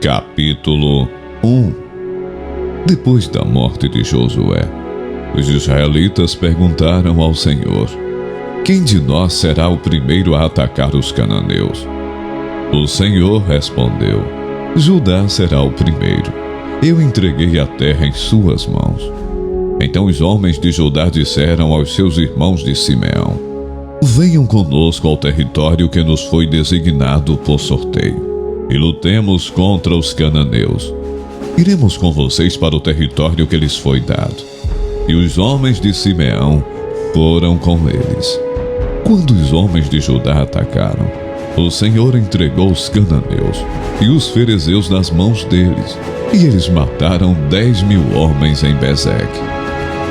Capítulo 1. Depois da morte de Josué, os israelitas perguntaram ao Senhor: quem de nós será o primeiro a atacar os cananeus? O Senhor respondeu: Judá será o primeiro. Eu entreguei a terra em suas mãos. Então os homens de Judá disseram aos seus irmãos de Simeão: venham conosco ao território que nos foi designado por sorteio e lutemos contra os cananeus. Iremos com vocês para o território que lhes foi dado. E os homens de Simeão foram com eles. Quando os homens de Judá atacaram, o Senhor entregou os cananeus e os ferezeus nas mãos deles, e eles mataram 10.000 homens em Bezeque.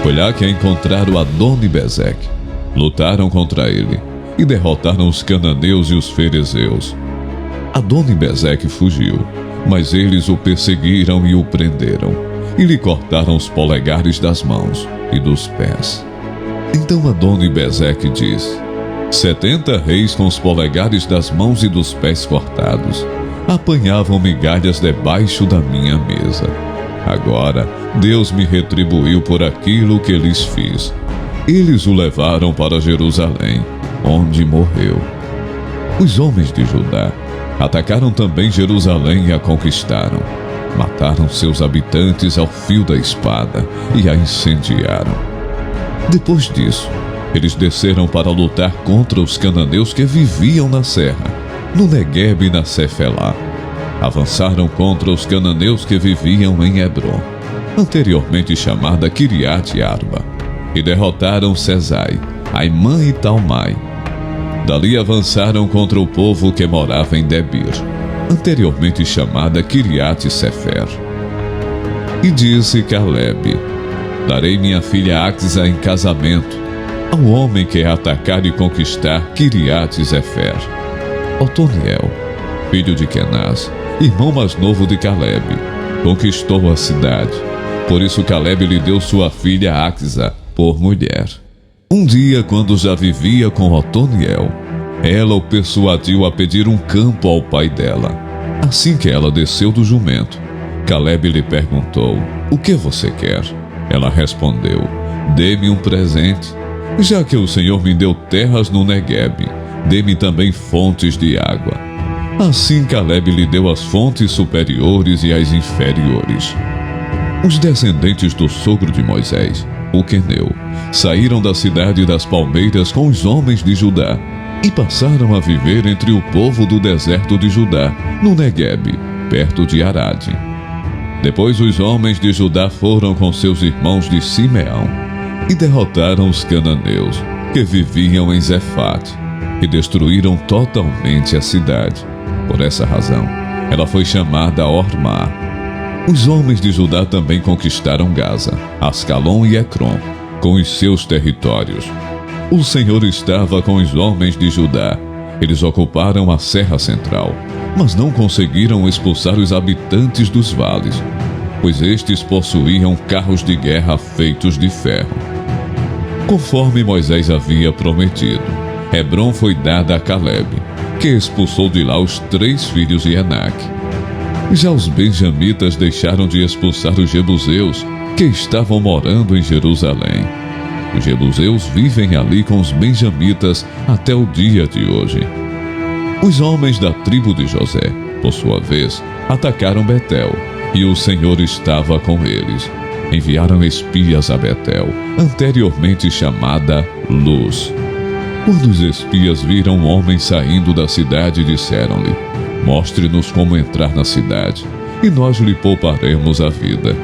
Foi lá que encontraram Adoni-Bezeque. Lutaram contra ele e derrotaram os cananeus e os ferezeus. Adoni-Bezeque fugiu, mas eles o perseguiram e o prenderam, e lhe cortaram os polegares das mãos e dos pés. Então Adoni-Bezeque disse: 70 reis com os polegares das mãos e dos pés cortados apanhavam migalhas debaixo da minha mesa. Agora Deus me retribuiu por aquilo que lhes fiz. Eles o levaram para Jerusalém, onde morreu. Os homens de Judá atacaram também Jerusalém e a conquistaram. Mataram seus habitantes ao fio da espada e a incendiaram. Depois disso, eles desceram para lutar contra os cananeus que viviam na serra, no Neguebe e na Cefelá. Avançaram contra os cananeus que viviam em Hebrom, anteriormente chamada Quiriate-Arba, e derrotaram Sesai, Aimã e Talmai. Dali avançaram contra o povo que morava em Debir, anteriormente chamada Quiriate-Sefer. E disse Calebe: darei minha filha Axa em casamento ao homem que atacar e conquistar Quiriate-Sefer. Otoniel, filho de Kenaz, irmão mais novo de Calebe, conquistou a cidade. Por isso Calebe lhe deu sua filha Axa por mulher. Um dia, quando já vivia com Otoniel, ela o persuadiu a pedir um campo ao pai dela. Assim que ela desceu do jumento, Calebe lhe perguntou: o que você quer? Ela respondeu: dê-me um presente. Já que o Senhor me deu terras no Neguebe, dê-me também fontes de água. Assim Calebe lhe deu as fontes superiores e as inferiores. Os descendentes do sogro de Moisés, o queneu, saíram da cidade das palmeiras com os homens de Judá e passaram a viver entre o povo do deserto de Judá, no Neguebe, perto de Arade. Depois os homens de Judá foram com seus irmãos de Simeão e derrotaram os cananeus, que viviam em Zefate, e destruíram totalmente a cidade. Por essa razão, ela foi chamada Ormá. Os homens de Judá também conquistaram Gaza, Ascalon e Ecrom, com os seus territórios. O Senhor estava com os homens de Judá. Eles ocuparam a Serra Central, mas não conseguiram expulsar os habitantes dos vales, pois estes possuíam carros de guerra feitos de ferro. Conforme Moisés havia prometido, Hebrom foi dada a Calebe, que expulsou de lá os 3 filhos de Enaque. Já os benjamitas deixaram de expulsar os jebuseus, que estavam morando em Jerusalém. Os jebuseus vivem ali com os benjamitas até o dia de hoje. Os homens da tribo de José, por sua vez, atacaram Betel, e o Senhor estava com eles. Enviaram espias a Betel, anteriormente chamada Luz. Quando os espias viram um homem saindo da cidade, disseram-lhe: mostre-nos como entrar na cidade, e nós lhe pouparemos a vida.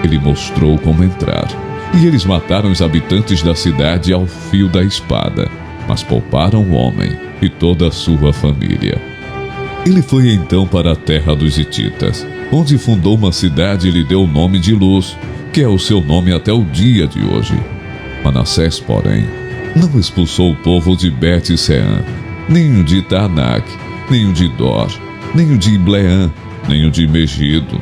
Ele mostrou como entrar, e eles mataram os habitantes da cidade ao fio da espada, mas pouparam o homem e toda a sua família. Ele foi então para a terra dos Hititas, onde fundou uma cidade e lhe deu o nome de Luz, que é o seu nome até o dia de hoje. Manassés, porém, não expulsou o povo de Bet-Sean, nem o de Taanac, nem o de Dor, nem o de Ibleã, nem o de Megido,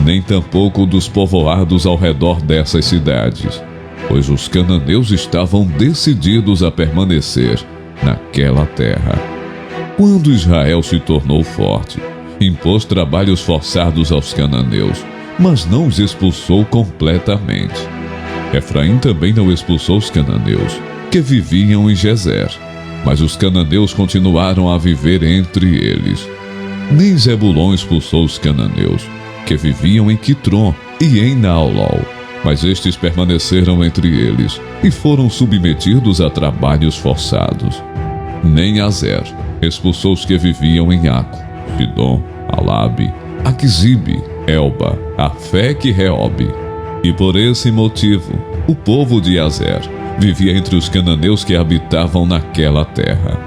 nem tampouco dos povoados ao redor dessas cidades, pois os cananeus estavam decididos a permanecer naquela terra. Quando Israel se tornou forte, impôs trabalhos forçados aos cananeus, mas não os expulsou completamente. Efraim também não expulsou os cananeus, que viviam em Gezer, mas os cananeus continuaram a viver entre eles. Nem Zebulon expulsou os cananeus, que viviam em Quitron e em Naolol, mas estes permaneceram entre eles e foram submetidos a trabalhos forçados. Nem Azer expulsou os que viviam em Aco, Sidom, Alabe, Aquisibe, Elba, Afec e Reobe. E por esse motivo, o povo de Azer vivia entre os cananeus que habitavam naquela terra.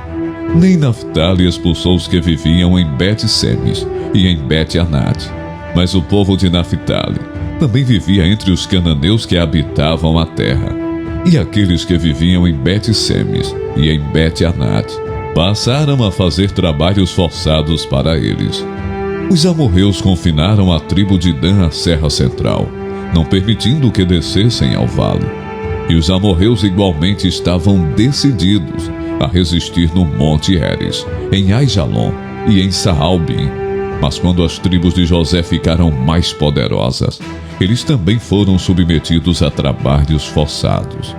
Nem Naftali expulsou os que viviam em Bet-Semes e em Bet-Anat, mas o povo de Naftali também vivia entre os cananeus que habitavam a terra. E aqueles que viviam em Bet-Semes e em Bet-Anat passaram a fazer trabalhos forçados para eles. Os amorreus confinaram a tribo de Dan à serra central, não permitindo que descessem ao vale. E os amorreus igualmente estavam decididos a resistir no Monte Heres, em Aijalon e em Saalbim. Mas quando as tribos de José ficaram mais poderosas, eles também foram submetidos a trabalhos forçados.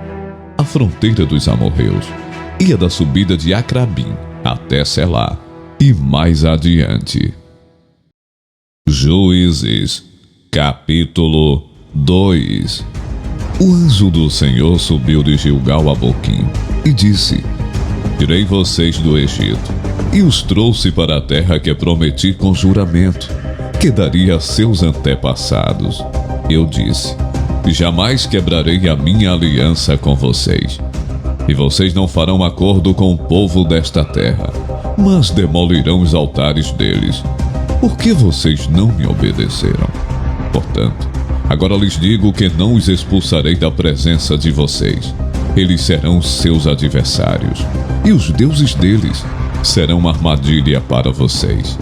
A fronteira dos amorreus ia da subida de Acrabim até Selá e mais adiante. Juízes, capítulo 2. O anjo do Senhor subiu de Gilgal a Boquim e disse: Tirei vocês do Egito e os trouxe para a terra que prometi com juramento, que daria a seus antepassados. Eu disse: jamais quebrarei a minha aliança com vocês, e vocês não farão acordo com o povo desta terra, mas demolirão os altares deles. Por que vocês não me obedeceram? Portanto, agora lhes digo que não os expulsarei da presença de vocês. Eles serão seus adversários, e os deuses deles serão uma armadilha para vocês.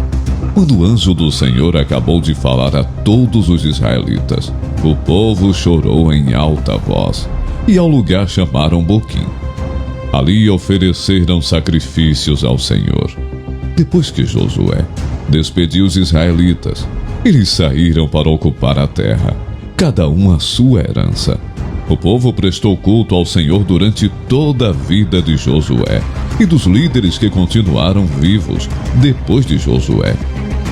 Quando o anjo do Senhor acabou de falar a todos os israelitas, o povo chorou em alta voz, e ao lugar chamaram Boquim. Ali ofereceram sacrifícios ao Senhor. Depois que Josué despediu os israelitas, eles saíram para ocupar a terra, cada um a sua herança. O povo prestou culto ao Senhor durante toda a vida de Josué e dos líderes que continuaram vivos depois de Josué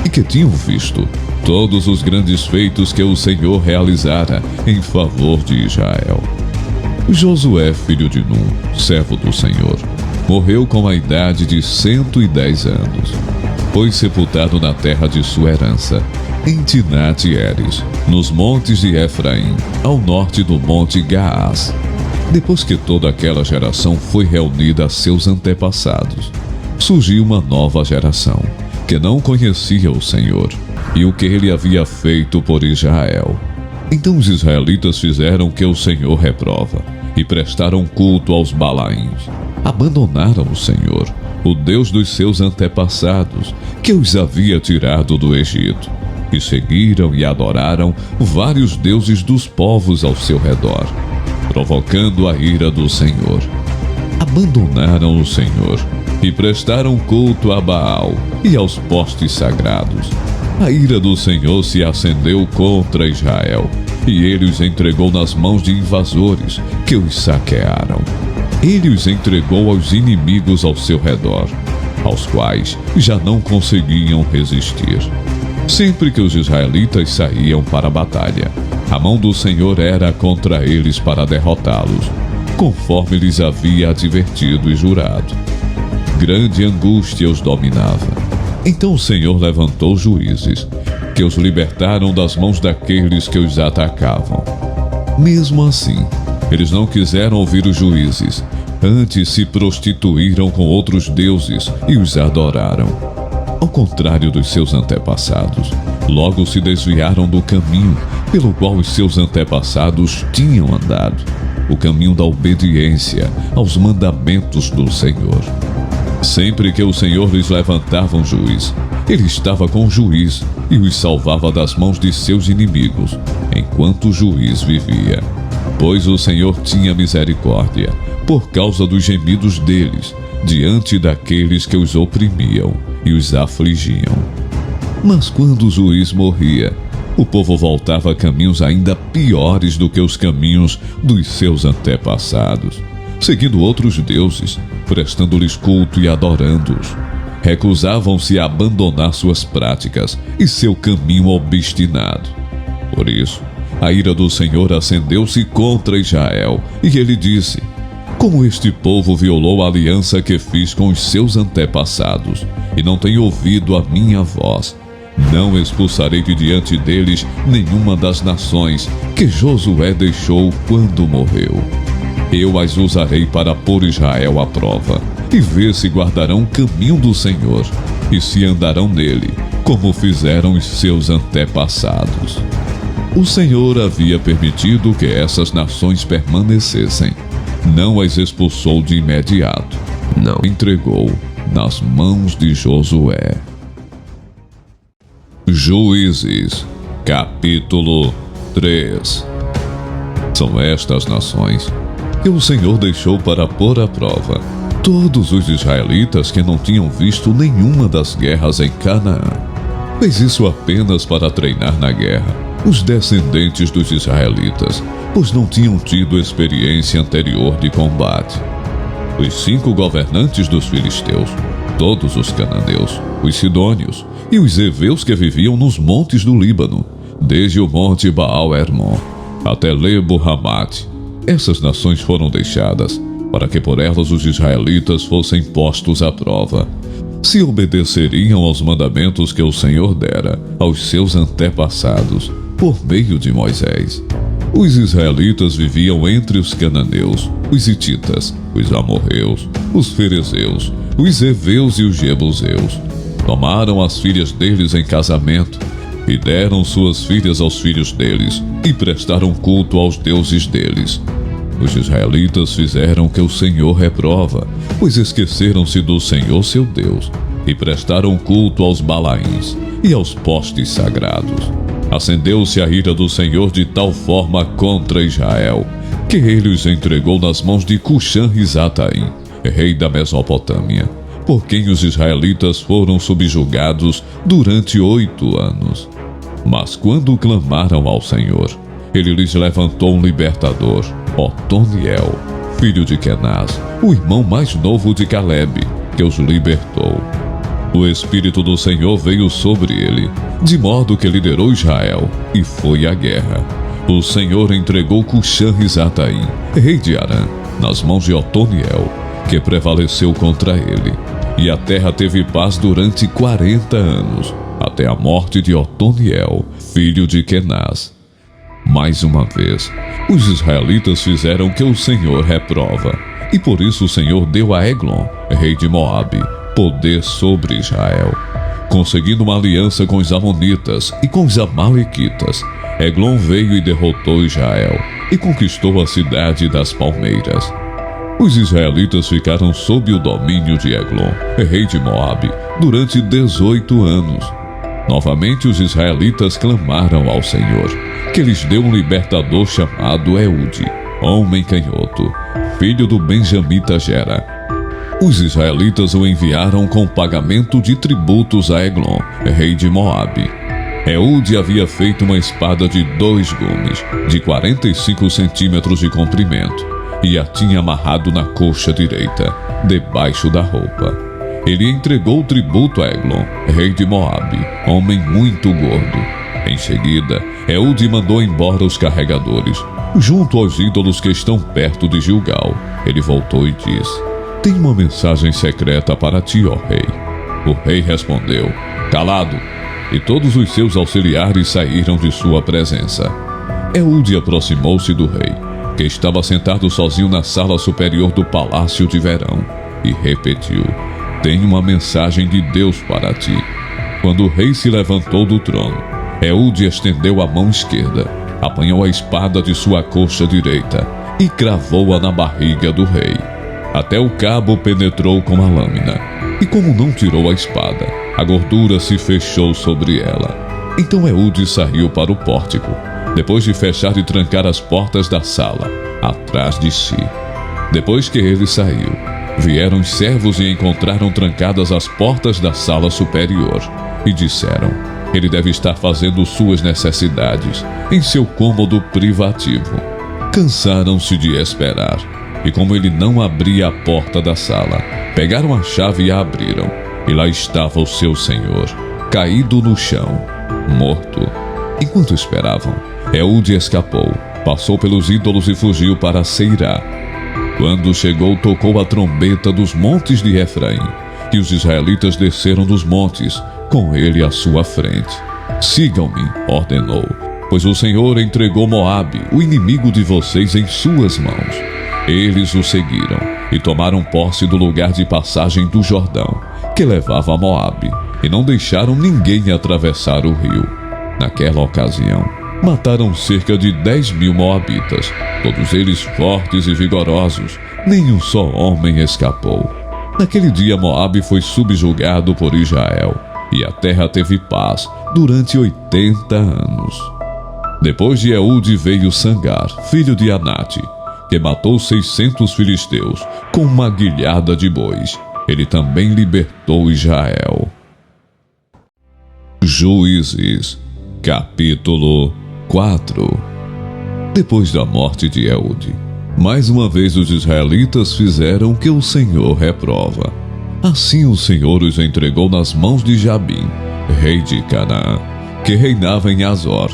e que tinham visto todos os grandes feitos que o Senhor realizara em favor de Israel. Josué, filho de Num, servo do Senhor, morreu com a idade de 110 anos. Foi sepultado na terra de sua herança, em Tinat-Heres, nos montes de Efraim, ao norte do monte Gaás. Depois que toda aquela geração foi reunida a seus antepassados, surgiu uma nova geração, que não conhecia o Senhor e o que ele havia feito por Israel. Então os israelitas fizeram o que o Senhor reprova e prestaram culto aos Balaíns. Abandonaram o Senhor, o Deus dos seus antepassados, que os havia tirado do Egito, e seguiram e adoraram vários deuses dos povos ao seu redor, provocando a ira do Senhor. Abandonaram o Senhor e prestaram culto a Baal e aos postes sagrados. A ira do Senhor se acendeu contra Israel, e ele os entregou nas mãos de invasores que os saquearam. Ele os entregou aos inimigos ao seu redor, aos quais já não conseguiam resistir. Sempre que os israelitas saíam para a batalha, a mão do Senhor era contra eles para derrotá-los, conforme lhes havia advertido e jurado. Grande angústia os dominava. Então o Senhor levantou juízes, que os libertaram das mãos daqueles que os atacavam. Mesmo assim, eles não quiseram ouvir os juízes, antes se prostituíram com outros deuses e os adoraram. Ao contrário dos seus antepassados, logo se desviaram do caminho pelo qual os seus antepassados tinham andado, o caminho da obediência aos mandamentos do Senhor. Sempre que o Senhor lhes levantava um juiz, ele estava com o juiz e os salvava das mãos de seus inimigos, enquanto o juiz vivia. Pois o Senhor tinha misericórdia, por causa dos gemidos deles, diante daqueles que os oprimiam e os afligiam. Mas quando o juiz morria, o povo voltava a caminhos ainda piores do que os caminhos dos seus antepassados, seguindo outros deuses, prestando-lhes culto e adorando-os. Recusavam-se a abandonar suas práticas e seu caminho obstinado. Por isso, a ira do Senhor acendeu-se contra Israel, e ele disse: como este povo violou a aliança que fiz com os seus antepassados, e não tem ouvido a minha voz, não expulsarei de diante deles nenhuma das nações que Josué deixou quando morreu. Eu as usarei para pôr Israel à prova, e ver se guardarão o caminho do Senhor, e se andarão nele, como fizeram os seus antepassados. O Senhor havia permitido que essas nações permanecessem. Não as expulsou de imediato, não entregou nas mãos de Josué. Juízes, capítulo 3. São estas nações que o Senhor deixou para pôr à prova todos os israelitas que não tinham visto nenhuma das guerras em Canaã. Fez isso apenas para treinar na guerra os descendentes dos israelitas, pois não tinham tido experiência anterior de combate. Os 5 governantes dos filisteus, todos os cananeus, os sidônios e os heveus que viviam nos montes do Líbano, desde o monte Baal-Hermon até Lebo-Hamate. Essas nações foram deixadas para que por elas os israelitas fossem postos à prova, se obedeceriam aos mandamentos que o Senhor dera aos seus antepassados por meio de Moisés. Os israelitas viviam entre os cananeus, os hititas, os amorreus, os ferezeus, os heveus e os jebuseus. Tomaram as filhas deles em casamento e deram suas filhas aos filhos deles e prestaram culto aos deuses deles. Os israelitas fizeram o que o Senhor reprova, pois esqueceram-se do Senhor seu Deus e prestaram culto aos Balaíns e aos postes sagrados. Acendeu-se a ira do Senhor de tal forma contra Israel, que ele os entregou nas mãos de Cuxã-Risataim, rei da Mesopotâmia, por quem os israelitas foram subjugados durante 8 anos. Mas quando clamaram ao Senhor, ele lhes levantou um libertador, Otoniel, filho de Kenaz, o irmão mais novo de Caleb, que os libertou. O Espírito do Senhor veio sobre ele, de modo que liderou Israel, e foi à guerra. O Senhor entregou Cuxã-Risataim, rei de Arã, nas mãos de Otoniel, que prevaleceu contra ele. E a terra teve paz durante 40 anos, até a morte de Otoniel, filho de Kenaz. Mais uma vez, os israelitas fizeram o que o Senhor reprova, e por isso o Senhor deu a Eglon, rei de Moabe, poder sobre Israel. Conseguindo uma aliança com os amonitas e com os amalequitas, Eglon veio e derrotou Israel e conquistou a cidade das palmeiras. Os israelitas ficaram sob o domínio de Eglon, rei de Moabe, durante 18 anos. Novamente os israelitas clamaram ao Senhor, que lhes deu um libertador chamado Eude, homem canhoto, filho do benjamita Gera. Os israelitas o enviaram com pagamento de tributos a Eglon, rei de Moabe. Eude havia feito uma espada de 2 gumes, de 45 centímetros de comprimento, e a tinha amarrado na coxa direita, debaixo da roupa. Ele entregou o tributo a Eglon, rei de Moabe, homem muito gordo. Em seguida, Eude mandou embora os carregadores, junto aos ídolos que estão perto de Gilgal. Ele voltou e disse: tenho uma mensagem secreta para ti, ó rei. O rei respondeu: calado. E todos os seus auxiliares saíram de sua presença. Eude aproximou-se do rei, que estava sentado sozinho na sala superior do palácio de verão, e repetiu: tenho uma mensagem de Deus para ti. Quando o rei se levantou do trono, Eude estendeu a mão esquerda, apanhou a espada de sua coxa direita e cravou-a na barriga do rei. Até o cabo penetrou com a lâmina, e como não tirou a espada, a gordura se fechou sobre ela. Então Eude saiu para o pórtico, depois de fechar e trancar as portas da sala, atrás de si. Depois que ele saiu, Vieram os servos e encontraram trancadas as portas da sala superior, e disseram: ele deve estar fazendo suas necessidades em seu cômodo privativo. Cansaram-se de esperar, e como ele não abria a porta da sala, pegaram a chave e a abriram, e lá estava o seu senhor, caído no chão, morto. Enquanto esperavam, Ehud escapou, passou pelos ídolos e fugiu para Seirá. Quando chegou, tocou a trombeta dos montes de Efraim, e os israelitas desceram dos montes, com ele à sua frente. Sigam-me, ordenou, pois o Senhor entregou Moabe, o inimigo de vocês, em suas mãos. Eles o seguiram e tomaram posse do lugar de passagem do Jordão, que levava a Moabe, e não deixaram ninguém atravessar o rio. Naquela ocasião, mataram cerca de 10.000 moabitas, todos eles fortes e vigorosos, nenhum só homem escapou. Naquele dia Moabe foi subjugado por Israel, e a terra teve paz durante 80 anos. Depois de Ehud veio Sangar, filho de Anate, que matou 600 filisteus com uma guilhada de bois. Ele também libertou Israel. Juízes, capítulo 4. Depois da morte de Ehud, mais uma vez os israelitas fizeram o que o Senhor reprova. Assim o Senhor os entregou nas mãos de Jabim, rei de Canaã, que reinava em Azor.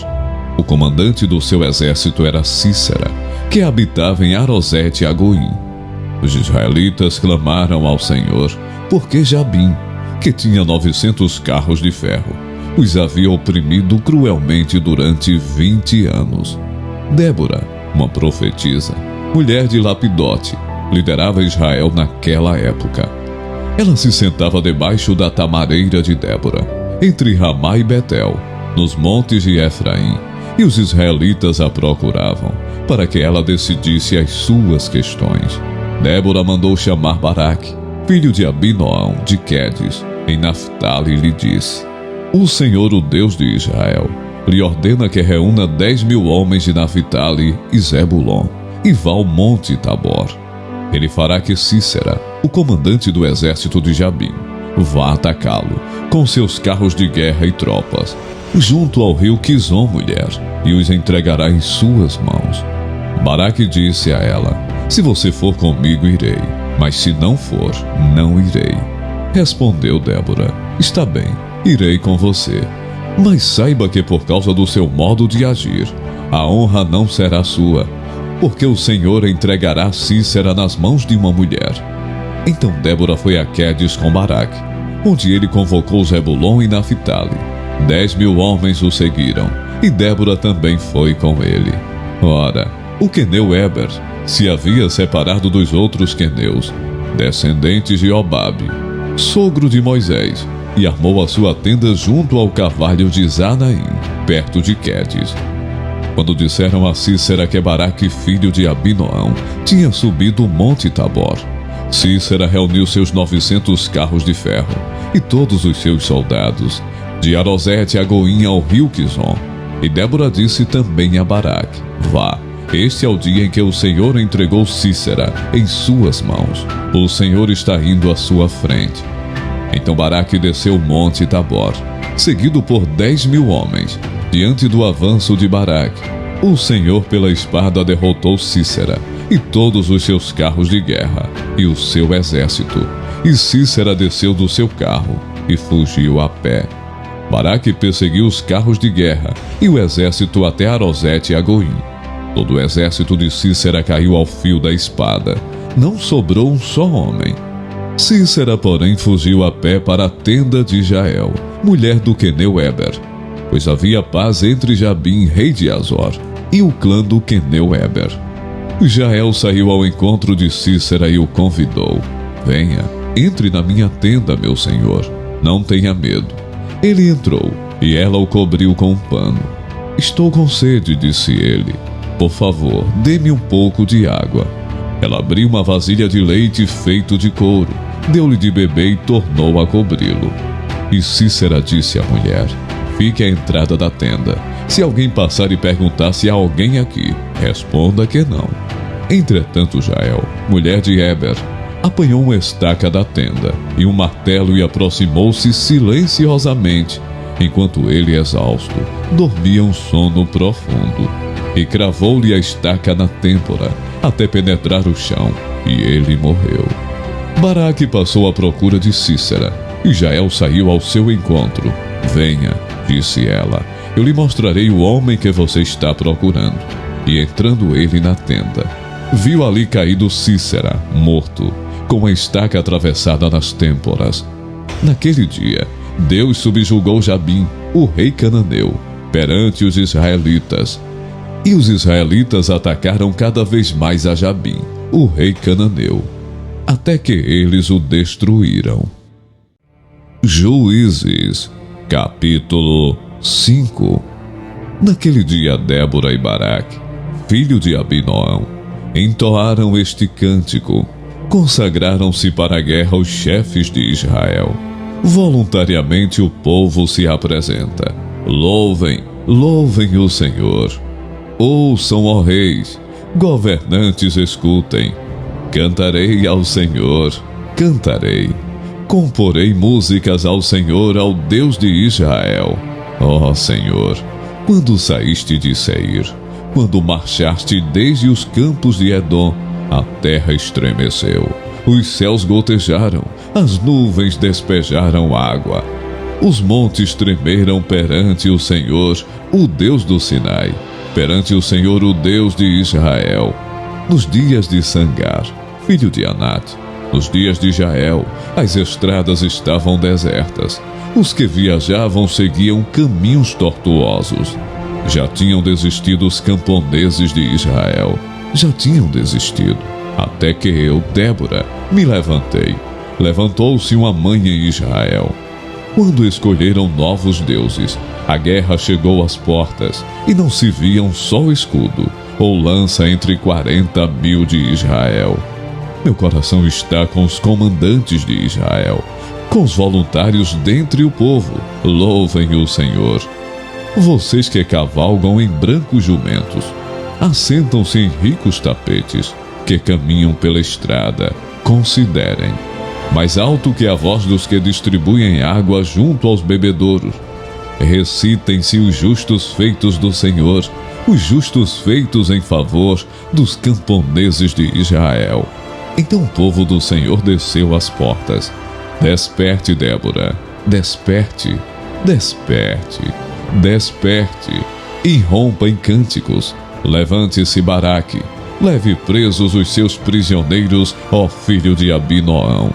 O comandante do seu exército era Sísera, que habitava em Arosete-Agoim. Os israelitas clamaram ao Senhor, porque Jabim, que tinha 900 carros de ferro, os havia oprimido cruelmente durante 20 anos. Débora, uma profetisa, mulher de Lapidote, liderava Israel naquela época. Ela se sentava debaixo da tamareira de Débora, entre Ramá e Betel, nos montes de Efraim, e os israelitas a procuravam, para que ela decidisse as suas questões. Débora mandou chamar Baraque, filho de Abinoão, de Quedes, em Naftali, e lhe disse: o Senhor, o Deus de Israel, lhe ordena que reúna 10.000 homens de Naftali e Zebulon, e vá ao monte Tabor. Ele fará que Sísera, o comandante do exército de Jabim, vá atacá-lo, com seus carros de guerra e tropas, junto ao rio Quizon, mulher, e os entregará em suas mãos. Baraque disse a ela: se você for comigo, irei, mas se não for, não irei. Respondeu Débora: está bem, irei com você. Mas saiba que por causa do seu modo de agir, a honra não será sua, porque o Senhor entregará Sísera nas mãos de uma mulher. Então Débora foi a Quedes com Baraque, onde ele convocou Zebulon e Naftali. 10.000 homens o seguiram, e Débora também foi com ele. Ora, o queneu Eber se havia separado dos outros queneus, descendentes de Obabe, sogro de Moisés, e armou a sua tenda junto ao carvalho de Zanaim, perto de Quedes. Quando disseram a Sísera que Baraque, filho de Abinoão, tinha subido o monte Tabor, Sísera reuniu seus 900 carros de ferro e todos os seus soldados, de Arosete-Agoim ao rio Quizon. E Débora disse também a Baraque: vá, este é o dia em que o Senhor entregou Sísera em suas mãos. O Senhor está indo à sua frente. Então Baraque desceu o monte Tabor, seguido por 10.000 homens. Diante do avanço de Baraque, o Senhor pela espada derrotou Sísera e todos os seus carros de guerra e o seu exército. E Sísera desceu do seu carro e fugiu a pé. Baraque perseguiu os carros de guerra e o exército até Arosete-Agoim. Todo o exército de Sísera caiu ao fio da espada. Não sobrou um só homem. Sísera, porém, fugiu a pé para a tenda de Jael, mulher do queneu Eber, pois havia paz entre Jabim, rei de Azor, e o clã do queneu Eber. Jael saiu ao encontro de Sísera e o convidou: venha, entre na minha tenda, meu senhor, não tenha medo. Ele entrou, e ela o cobriu com um pano. Estou com sede, disse ele. Por favor, dê-me um pouco de água. Ela abriu uma vasilha de leite feito de couro, deu-lhe de beber e tornou a cobri-lo. E Sísera disse à mulher: fique à entrada da tenda. Se alguém passar e perguntar se há alguém aqui, responda que não. Entretanto Jael, mulher de Eber, apanhou uma estaca da tenda e um martelo e aproximou-se silenciosamente, enquanto ele, exausto, dormia um sono profundo. E cravou-lhe a estaca na têmpora, até penetrar o chão, e ele morreu. Baraque passou à procura de Sísera, e Jael saiu ao seu encontro. Venha, disse ela, eu lhe mostrarei o homem que você está procurando. E entrando ele na tenda, viu ali caído Sísera, morto, com a estaca atravessada nas têmporas. Naquele dia, Deus subjugou Jabim, o rei cananeu, perante os israelitas. E os israelitas atacaram cada vez mais a Jabim, o rei cananeu, até que eles o destruíram. Juízes, capítulo 5. Naquele dia, Débora e Baraque, filho de Abinoão, entoaram este cântico. Consagraram-se para a guerra os chefes de Israel. Voluntariamente o povo se apresenta. Louvem, louvem o Senhor. Ouçam, ó reis, governantes, escutem. Cantarei ao Senhor, cantarei. Comporei músicas ao Senhor, ao Deus de Israel. Ó Senhor, quando saíste de Seir, quando marchaste desde os campos de Edom, a terra estremeceu, os céus gotejaram, as nuvens despejaram água. Os montes tremeram perante o Senhor, o Deus do Sinai, perante o Senhor, o Deus de Israel. Nos dias de Sangar, filho de Anate, nos dias de Jael, as estradas estavam desertas. Os que viajavam seguiam caminhos tortuosos. Já tinham desistido os camponeses de Israel. Já tinham desistido, até que eu, Débora, me levantei. Levantou-se uma mãe em Israel. Quando escolheram novos deuses, a guerra chegou às portas, e não se via um só escudo ou lança entre 40.000 de Israel. Meu coração está com os comandantes de Israel, com os voluntários dentre o povo. Louvem o Senhor. Vocês que cavalgam em brancos jumentos, assentam-se em ricos tapetes, que caminham pela estrada, considerem. Mais alto que a voz dos que distribuem água junto aos bebedouros. Recitem-se os justos feitos do Senhor, os justos feitos em favor dos camponeses de Israel. Então o povo do Senhor desceu às portas. Desperte, Débora, desperte, desperte, desperte, e rompa em cânticos. Levante-se, Baraque, leve presos os seus prisioneiros, ó filho de Abinoão.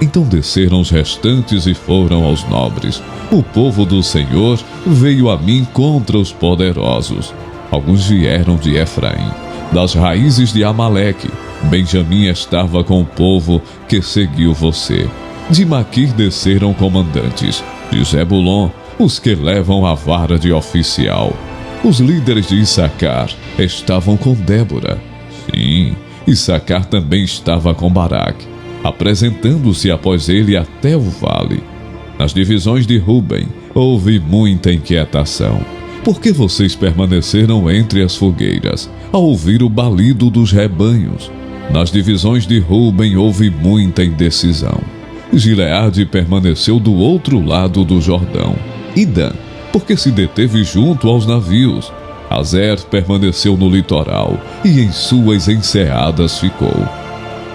Então desceram os restantes e foram aos nobres. O povo do Senhor veio a mim contra os poderosos. Alguns vieram de Efraim, das raízes de Amaleque. Benjamim estava com o povo que seguiu você. De Maquir desceram comandantes. De Zebulon, os que levam a vara de oficial. Os líderes de Issacar estavam com Débora. Sim, Issacar também estava com Baraque, apresentando-se após ele até o vale. Nas divisões de Ruben houve muita inquietação, porque vocês permaneceram entre as fogueiras, a ouvir o balido dos rebanhos. Nas divisões de Ruben houve muita indecisão. Gileade permaneceu do outro lado do Jordão, e Dan, porque se deteve junto aos navios. Azer permaneceu no litoral, e em suas enseadas ficou.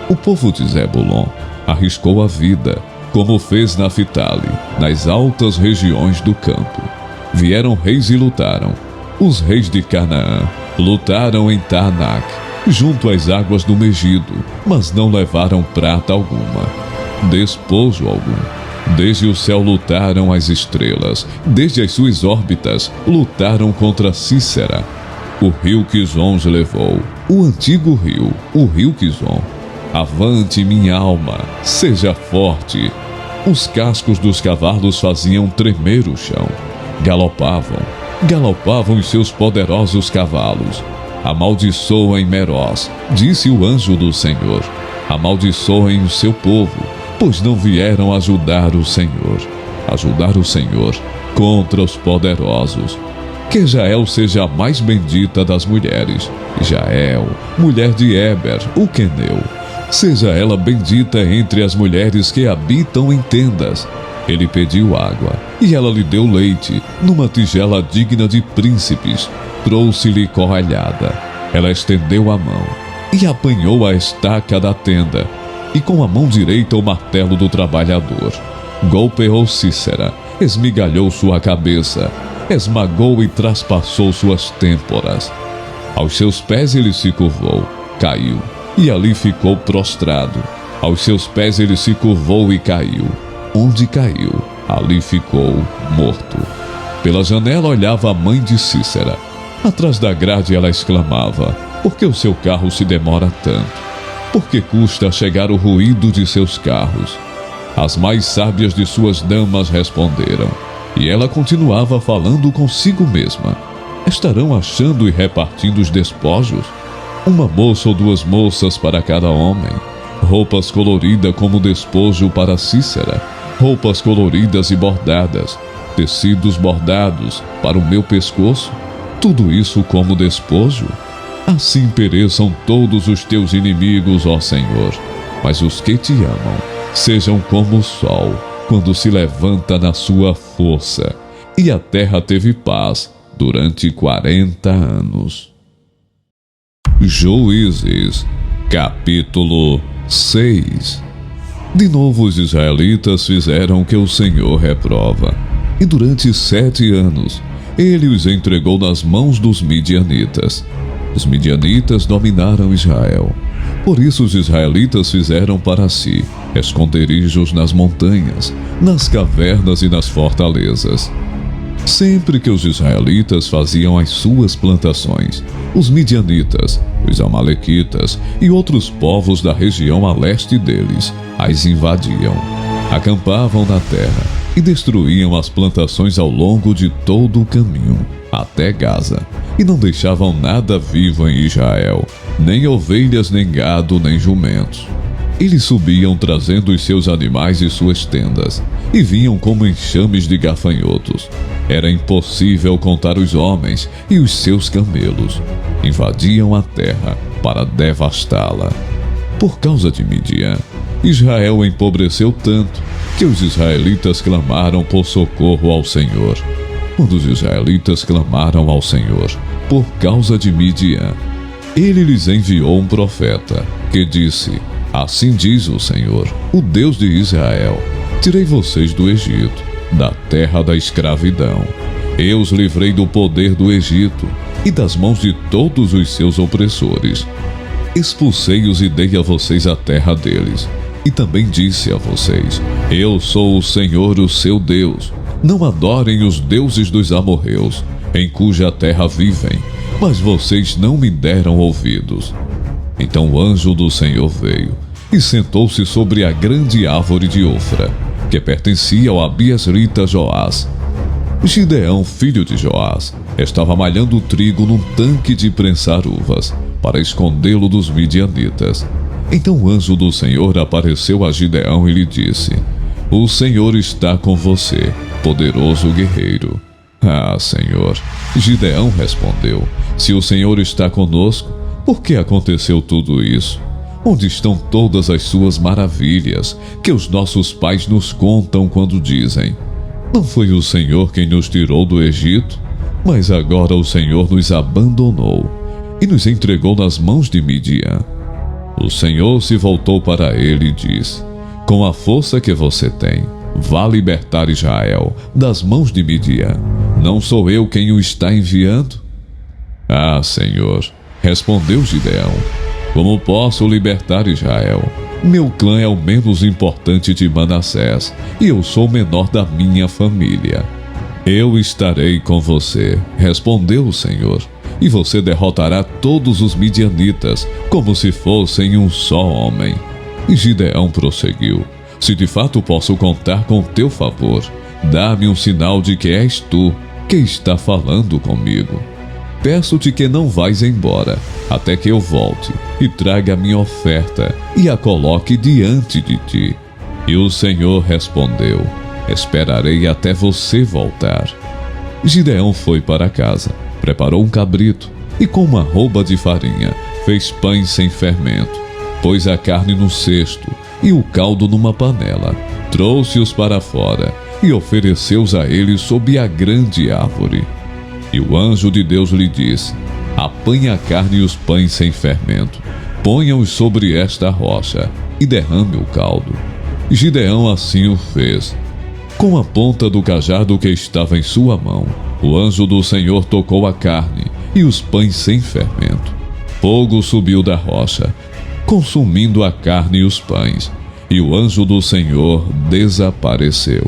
O povo de Zebulon arriscou a vida, como fez Naftali, nas altas regiões do campo. Vieram reis e lutaram. Os reis de Canaã lutaram em Taanac, junto às águas do Megido, mas não levaram prata alguma, despojo algum. Desde o céu lutaram as estrelas, desde as suas órbitas lutaram contra Sísera. O rio Quizon os levou, o antigo rio, o rio Quizon. Avante, minha alma, seja forte. Os cascos dos cavalos faziam tremer o chão. Galopavam, galopavam os seus poderosos cavalos. Amaldiçoem Meroz, disse o anjo do Senhor. Amaldiçoem o seu povo, pois não vieram ajudar o Senhor contra os poderosos. Que Jael seja a mais bendita das mulheres. Jael, mulher de Eber, o queneu, seja ela bendita entre as mulheres que habitam em tendas. Ele pediu água, e ela lhe deu leite, numa tigela digna de príncipes. Trouxe-lhe corralhada. Ela estendeu a mão, e apanhou a estaca da tenda, e com a mão direita o martelo do trabalhador. Golpeou Cícera, esmigalhou sua cabeça, esmagou e traspassou suas têmporas. Aos seus pés ele se curvou, caiu, e ali ficou prostrado. Aos seus pés ele se curvou e caiu. Onde caiu, ali ficou morto. Pela janela olhava a mãe de Cícera. Atrás da grade ela exclamava: por que o seu carro se demora tanto? Por que custa chegar o ruído de seus carros? As mais sábias de suas damas responderam, e ela continuava falando consigo mesma: estarão achando e repartindo os despojos? Uma moça ou duas moças para cada homem, roupas coloridas como despojo para Cícera, roupas coloridas e bordadas, tecidos bordados para o meu pescoço, tudo isso como despojo? Assim pereçam todos os teus inimigos, ó Senhor, mas os que te amam sejam como o sol quando se levanta na sua força. E a terra teve paz durante 40 anos. Juízes, capítulo 6. De novo os israelitas fizeram o que o Senhor reprova, e durante 7 anos ele os entregou nas mãos dos midianitas. Os midianitas dominaram Israel. Por isso os israelitas fizeram para si esconderijos nas montanhas, nas cavernas e nas fortalezas. Sempre que os israelitas faziam as suas plantações, os midianitas, os amalequitas e outros povos da região a leste deles as invadiam. Acampavam na terra e destruíam as plantações ao longo de todo o caminho, até Gaza, e não deixavam nada vivo em Israel, nem ovelhas, nem gado, nem jumentos. Eles subiam trazendo os seus animais e suas tendas, e vinham como enxames de gafanhotos. Era impossível contar os homens e os seus camelos. Invadiam a terra para devastá-la. Por causa de Midian, Israel empobreceu tanto que os israelitas clamaram por socorro ao Senhor. Quando os israelitas clamaram ao Senhor por causa de Midian, ele lhes enviou um profeta que disse: assim diz o Senhor, o Deus de Israel: tirei vocês do Egito, da terra da escravidão. Eu os livrei do poder do Egito e das mãos de todos os seus opressores. Expulsei-os e dei a vocês a terra deles. E também disse a vocês: eu sou o Senhor, o seu Deus. Não adorem os deuses dos amorreus, em cuja terra vivem, mas vocês não me deram ouvidos. Então o anjo do Senhor veio e sentou-se sobre a grande árvore de Ofra, que pertencia ao abiezrita Joás. Gideão, filho de Joás, estava malhando trigo num tanque de prensar uvas, para escondê-lo dos midianitas. Então o anjo do Senhor apareceu a Gideão e lhe disse: o Senhor está com você, poderoso guerreiro. Ah, Senhor, Gideão respondeu: se o Senhor está conosco, por que aconteceu tudo isso? Onde estão todas as suas maravilhas, que os nossos pais nos contam quando dizem: não foi o Senhor quem nos tirou do Egito? Mas agora o Senhor nos abandonou e nos entregou nas mãos de Midian. O Senhor se voltou para ele e disse: com a força que você tem, vá libertar Israel das mãos de Midian. Não sou eu quem o está enviando? Ah, Senhor, respondeu Gideão, como posso libertar Israel? Meu clã é o menos importante de Manassés, e eu sou o menor da minha família. Eu estarei com você, respondeu o Senhor, e você derrotará todos os midianitas, como se fossem um só homem. E Gideão prosseguiu: se de fato posso contar com teu favor, dá-me um sinal de que és tu que está falando comigo. Peço-te que não vais embora, até que eu volte e traga a minha oferta e a coloque diante de ti. E o Senhor respondeu: esperarei até você voltar. Gideão foi para casa, preparou um cabrito e com uma arroba de farinha fez pães sem fermento. pôs a carne no cesto e o caldo numa panela, trouxe-os para fora e ofereceu-os a ele sob a grande árvore. E o anjo de Deus lhe disse: apanhe a carne e os pães sem fermento, ponha-os sobre esta rocha e derrame o caldo. Gideão assim o fez. Com a ponta do cajado que estava em sua mão, o anjo do Senhor tocou a carne e os pães sem fermento. Fogo subiu da rocha, consumindo a carne e os pães, e o anjo do Senhor desapareceu.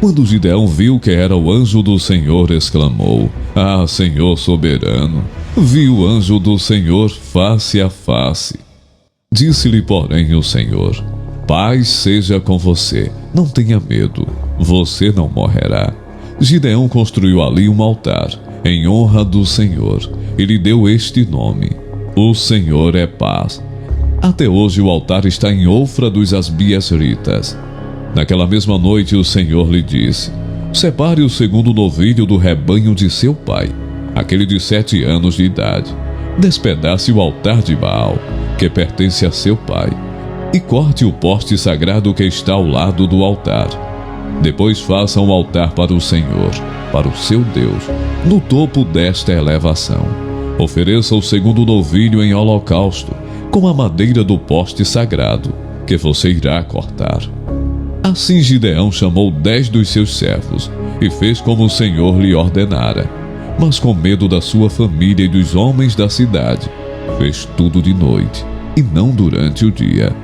Quando Gideão viu que era o anjo do Senhor, exclamou: ah, Senhor soberano, vi o anjo do Senhor face a face. Disse-lhe, porém, o Senhor: paz seja com você, não tenha medo, você não morrerá. Gideão construiu ali um altar, em honra do Senhor, e lhe deu este nome: o Senhor é paz. Até hoje o altar está em Ofra dos Asbiezritas. Naquela mesma noite o Senhor lhe disse: separe o segundo novilho do rebanho de seu pai, aquele de 7 anos de idade. Despedace o altar de Baal, que pertence a seu pai, e corte o poste sagrado que está ao lado do altar. Depois faça um altar para o Senhor, para o seu Deus, no topo desta elevação. Ofereça o segundo novilho em holocausto, com a madeira do poste sagrado, que você irá cortar. Assim Gideão chamou 10 dos seus servos, e fez como o Senhor lhe ordenara. Mas com medo da sua família e dos homens da cidade, fez tudo de noite, e não durante o dia.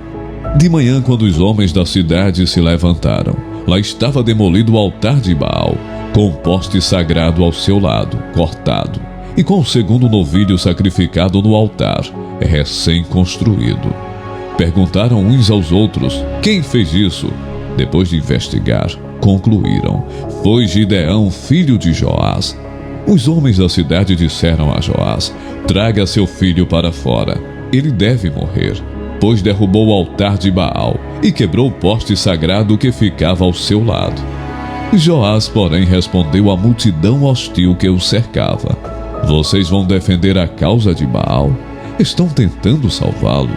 De manhã, quando os homens da cidade se levantaram, lá estava demolido o altar de Baal, com um poste sagrado ao seu lado, cortado, e com o segundo novilho sacrificado no altar, recém-construído. Perguntaram uns aos outros: quem fez isso? Depois de investigar, concluíram: foi Gideão, filho de Joás. Os homens da cidade disseram a Joás: traga seu filho para fora, ele deve morrer, pois derrubou o altar de Baal e quebrou o poste sagrado que ficava ao seu lado. Joás, porém, respondeu à multidão hostil que o cercava: vocês vão defender a causa de Baal? Estão tentando salvá-lo?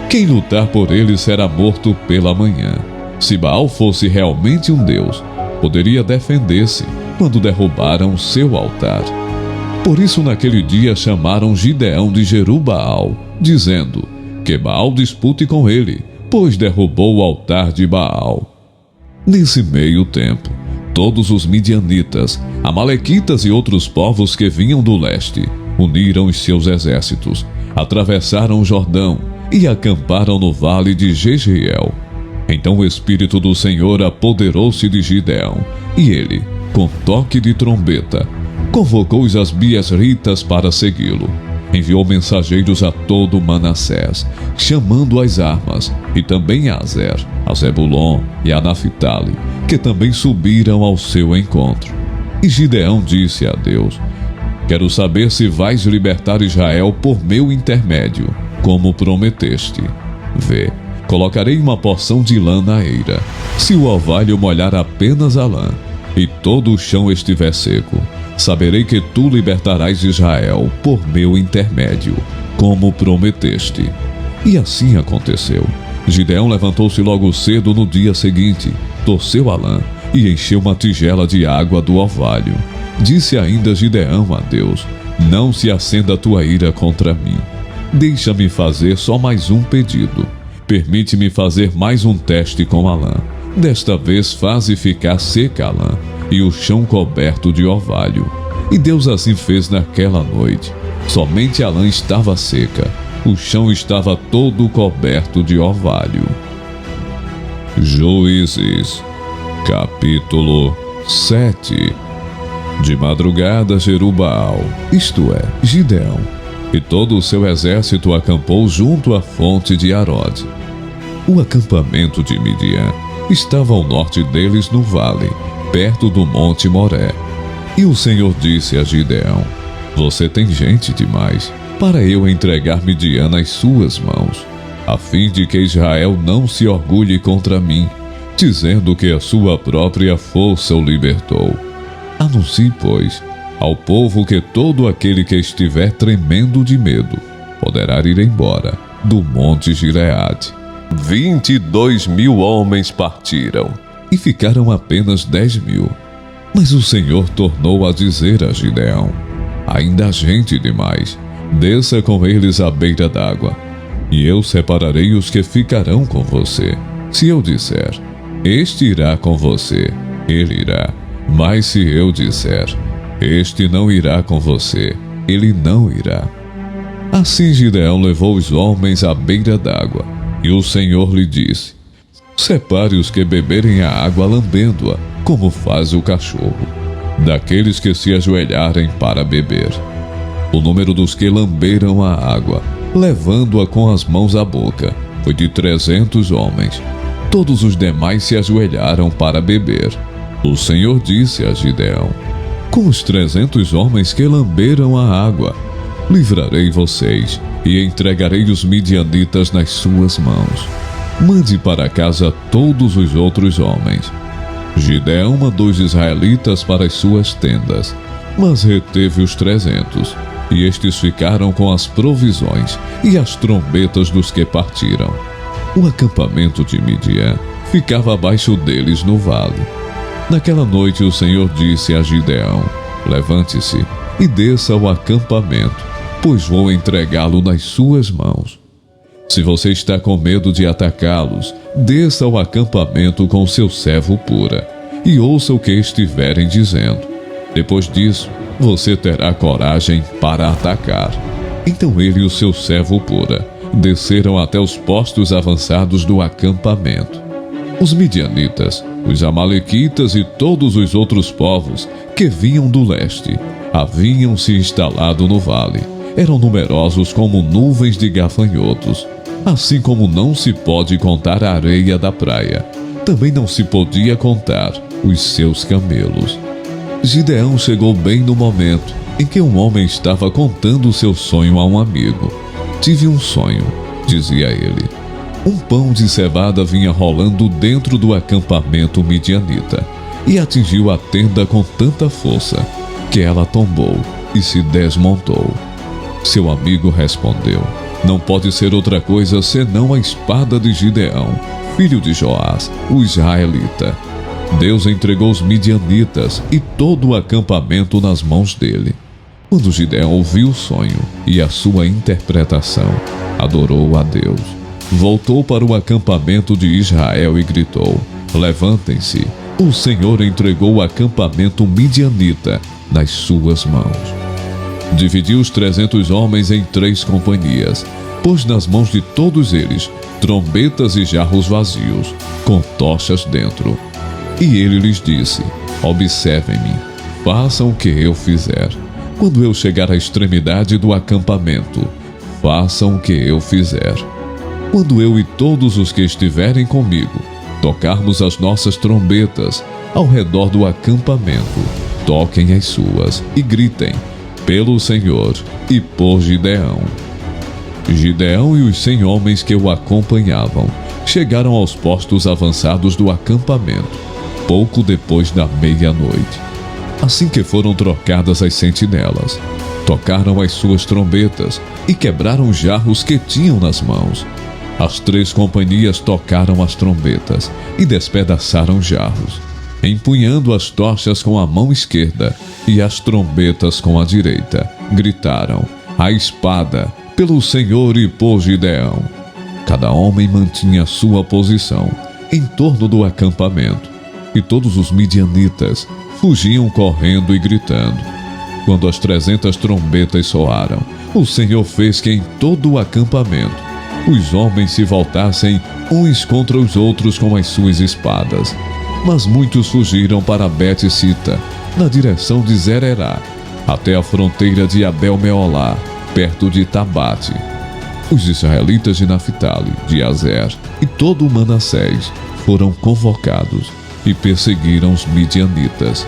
Quem lutar por ele será morto pela manhã. Se Baal fosse realmente um deus, poderia defender-se quando derrubaram seu altar. Por isso naquele dia chamaram Gideão de Jerubbaal, dizendo: que Baal dispute com ele, pois derrubou o altar de Baal. Nesse meio tempo, todos os midianitas, amalequitas e outros povos que vinham do leste uniram os seus exércitos, atravessaram o Jordão e acamparam no vale de Jezreel. Então o Espírito do Senhor apoderou-se de Gideão, e ele, com toque de trombeta, convocou os asbiezritas para segui-lo. Enviou mensageiros a todo Manassés, chamando as armas, e também a Azer, a Zebulon e a Naphtali, que também subiram ao seu encontro. E Gideão disse a Deus: quero saber se vais libertar Israel por meu intermédio, como prometeste. Vê, colocarei uma porção de lã na eira. Se o orvalho molhar apenas a lã, e todo o chão estiver seco, saberei que tu libertarás Israel por meu intermédio, como prometeste. E assim aconteceu. Gideão levantou-se logo cedo no dia seguinte, torceu a lã e encheu uma tigela de água do orvalho. Disse ainda Gideão a Deus: não se acenda a tua ira contra mim. Deixa-me fazer só mais um pedido. Permite-me fazer mais um teste com a lã. Desta vez faze ficar seca a lã e o chão coberto de orvalho. E Deus assim fez naquela noite. Somente a lã estava seca, o chão estava todo coberto de orvalho. Juízes, capítulo 7. De madrugada Jerubbaal, isto é, Gideão, e todo o seu exército acampou junto à fonte de Arode. O acampamento de Midian estava ao norte deles no vale, perto do monte Moré. E o Senhor disse a Gideão: você tem gente demais para eu entregar Midian nas suas mãos, a fim de que Israel não se orgulhe contra mim, dizendo que a sua própria força o libertou. Anuncie, pois, ao povo que todo aquele que estiver tremendo de medo poderá ir embora, do monte Gileade. 22.000 homens partiram, e ficaram apenas 10.000. Mas o Senhor tornou a dizer a Gideão: ainda há gente demais. Desça com eles à beira d'água, e eu separarei os que ficarão com você. Se eu disser, este irá com você, ele irá. Mas se eu disser, este não irá com você, ele não irá. Assim Gideão levou os homens à beira d'água, e o Senhor lhe disse: separe os que beberem a água lambendo-a, como faz o cachorro, daqueles que se ajoelharem para beber. O número dos que lamberam a água, levando-a com as mãos à boca, foi de 300 homens. Todos os demais se ajoelharam para beber. O Senhor disse a Gideão: com os 300 homens que lamberam a água, livrarei vocês e entregarei os midianitas nas suas mãos. Mande para casa todos os outros homens. Gideão mandou os israelitas para as suas tendas, mas reteve os 300, e estes ficaram com as provisões e as trombetas dos que partiram. O acampamento de Midian ficava abaixo deles no vale. Naquela noite o Senhor disse a Gideão: levante-se e desça ao acampamento, pois vou entregá-lo nas suas mãos. Se você está com medo de atacá-los, desça ao acampamento com seu servo Pura, e ouça o que estiverem dizendo. Depois disso, você terá coragem para atacar. Então ele e o seu servo Pura desceram até os postos avançados do acampamento. Os midianitas, os amalequitas e todos os outros povos que vinham do leste haviam se instalado no vale. Eram numerosos como nuvens de gafanhotos. Assim como não se pode contar a areia da praia, também não se podia contar os seus camelos. Gideão chegou bem no momento em que um homem estava contando seu sonho a um amigo. Tive um sonho, dizia ele. Um pão de cevada vinha rolando dentro do acampamento midianita e atingiu a tenda com tanta força que ela tombou e se desmontou. Seu amigo respondeu: não pode ser outra coisa senão a espada de Gideão, filho de Joás, o israelita. Deus entregou os midianitas e todo o acampamento nas mãos dele. Quando Gideão ouviu o sonho e a sua interpretação, adorou a Deus. Voltou para o acampamento de Israel e gritou: levantem-se, o Senhor entregou o acampamento midianita nas suas mãos. Dividiu os 300 homens em 3 companhias, pôs nas mãos de todos eles trombetas e jarros vazios, com tochas dentro. E ele lhes disse: observem-me, façam o que eu fizer. Quando eu chegar à extremidade do acampamento, façam o que eu fizer. Quando eu e todos os que estiverem comigo tocarmos as nossas trombetas ao redor do acampamento, toquem as suas e gritem: pelo Senhor e por Gideão. Gideão e os 100 homens que o acompanhavam chegaram aos postos avançados do acampamento, pouco depois da meia-noite. Assim que foram trocadas as sentinelas, tocaram as suas trombetas e quebraram os jarros que tinham nas mãos. As 3 companhias tocaram as trombetas e despedaçaram jarros, empunhando as tochas com a mão esquerda e as trombetas com a direita. Gritaram: a espada, pelo Senhor e por Gideão. Cada homem mantinha sua posição em torno do acampamento, e todos os midianitas fugiam correndo e gritando. Quando as 300 trombetas soaram, o Senhor fez que em todo o acampamento os homens se voltassem uns contra os outros com as suas espadas. Mas muitos fugiram para Bet-Sita, na direção de Zererá, até a fronteira de Abel-Meolá, perto de Tabate. Os israelitas de Naphtali, de Azer e todo o Manassés foram convocados e perseguiram os midianitas.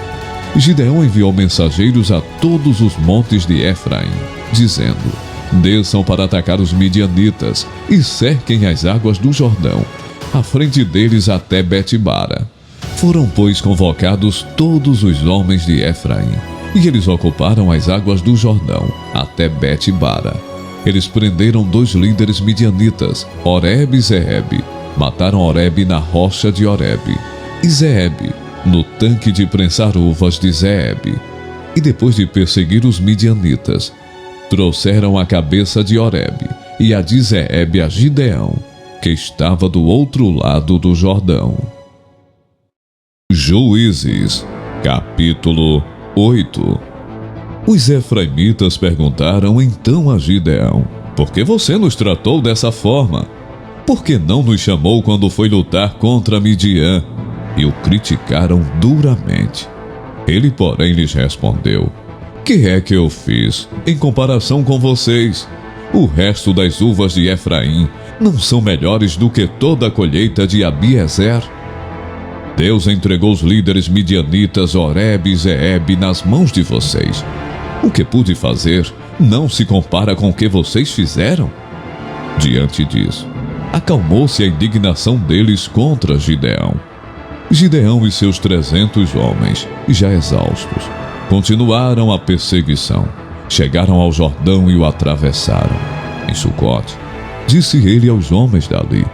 Gideão enviou mensageiros a todos os montes de Efraim, dizendo: desçam para atacar os midianitas e cerquem as águas do Jordão, à frente deles até Bet-bara. Foram, pois, convocados todos os homens de Efraim, e eles ocuparam as águas do Jordão até Bet-bara. Eles prenderam 2 líderes midianitas, Oreb e Zeeb. Mataram Oreb na rocha de Oreb e Zeeb no tanque de prensar uvas de Zeeb. E depois de perseguir os midianitas, trouxeram a cabeça de Oreb e a de Zeeb a Gideão, que estava do outro lado do Jordão. Juízes, capítulo 8. Os efraimitas perguntaram então a Gideão: por que você nos tratou dessa forma? Por que não nos chamou quando foi lutar contra Midian? E o criticaram duramente. Ele, porém, lhes respondeu: que é que eu fiz em comparação com vocês? O resto das uvas de Efraim não são melhores do que toda a colheita de Abiezer? Deus entregou os líderes midianitas Oreb e Zeeb nas mãos de vocês. O que pude fazer não se compara com o que vocês fizeram. Diante disso, acalmou-se a indignação deles contra Gideão. Gideão e seus 300 homens, já exaustos, continuaram a perseguição. Chegaram ao Jordão e o atravessaram. Em Sucote, disse ele aos homens dali: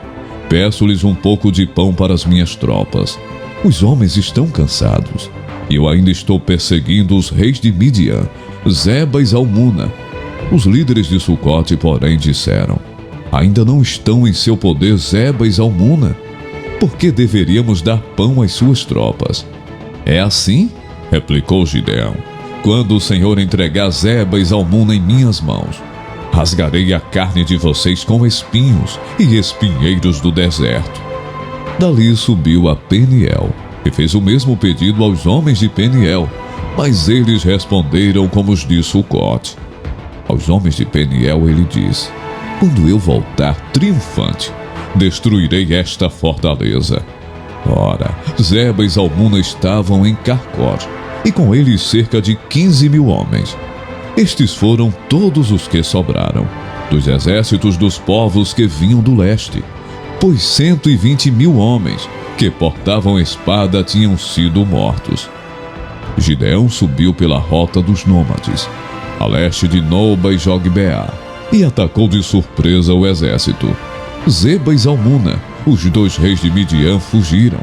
peço-lhes um pouco de pão para as minhas tropas. Os homens estão cansados, e eu ainda estou perseguindo os reis de Midian, Zeba e Zalmuna. Os líderes de Sucote, porém, disseram: ainda não estão em seu poder Zeba e Zalmuna? Por que deveríamos dar pão às suas tropas? É assim? Replicou Gideão: quando o Senhor entregar Zeba e Zalmuna em minhas mãos, rasgarei a carne de vocês com espinhos e espinheiros do deserto. Dali subiu a Peniel e fez o mesmo pedido aos homens de Peniel, mas eles responderam como os de Sucote. Aos homens de Peniel ele disse: quando eu voltar triunfante, destruirei esta fortaleza. Ora, Zeba e Zalmuna estavam em Carcor, e com eles cerca de 15.000 homens. Estes foram todos os que sobraram, dos exércitos dos povos que vinham do leste, pois 120.000 homens que portavam espada tinham sido mortos. Gideão subiu pela rota dos nômades, a leste de Noba e Jogbeá, e atacou de surpresa o exército. Zeba e Zalmuna, os 2 reis de Midian, fugiram,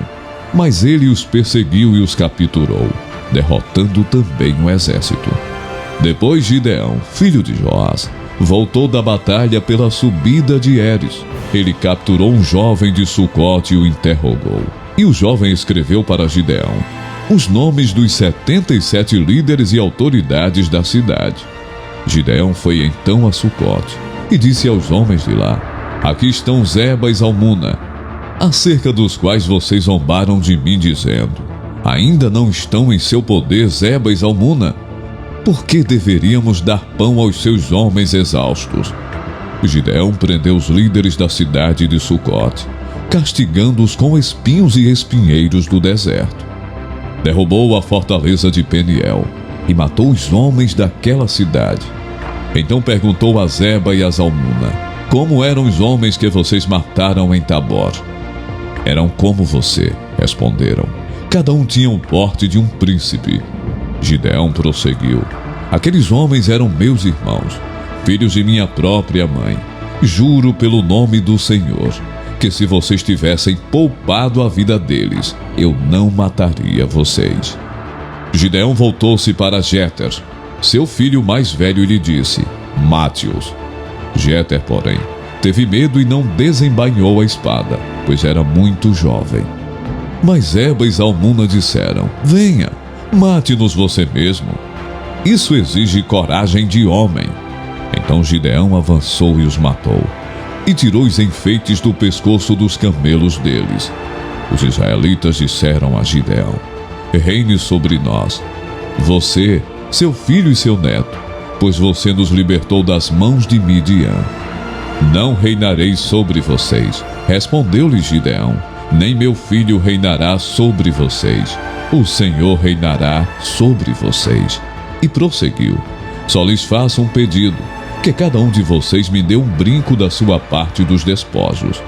mas ele os perseguiu e os capturou, derrotando também o exército. Depois Gideão, filho de Joás, voltou da batalha pela subida de Eres. Ele capturou um jovem de Sucote e o interrogou. E o jovem escreveu para Gideão os nomes dos 77 líderes e autoridades da cidade. Gideão foi então a Sucote e disse aos homens de lá: aqui estão Zeba e Zalmuna, acerca dos quais vocês zombaram de mim, dizendo: ainda não estão em seu poder Zeba e Zalmuna? Por que deveríamos dar pão aos seus homens exaustos? Gideão prendeu os líderes da cidade de Sucote, castigando-os com espinhos e espinheiros do deserto. Derrubou a fortaleza de Peniel e matou os homens daquela cidade. Então perguntou a Zeba e a Zalmuna: como eram os homens que vocês mataram em Tabor? Eram como você, responderam. Cada um tinha o porte de um príncipe. Gideão prosseguiu: aqueles homens eram meus irmãos, filhos de minha própria mãe. Juro pelo nome do Senhor, que se vocês tivessem poupado a vida deles, eu não mataria vocês. Gideão voltou-se para Jéter, seu filho mais velho, e lhe disse: mate-os. Jéter, porém, teve medo e não desembainhou a espada, pois era muito jovem. Mas Zeba e Zalmuna disseram: venha, mate-nos você mesmo. Isso exige coragem de homem. Então Gideão avançou e os matou, e tirou os enfeites do pescoço dos camelos deles. Os israelitas disseram a Gideão: reine sobre nós, você, seu filho e seu neto, pois você nos libertou das mãos de Midian. Não reinarei sobre vocês, respondeu-lhe Gideão, nem meu filho reinará sobre vocês. O Senhor reinará sobre vocês. E prosseguiu: só lhes faço um pedido, que cada um de vocês me dê um brinco da sua parte dos despojos.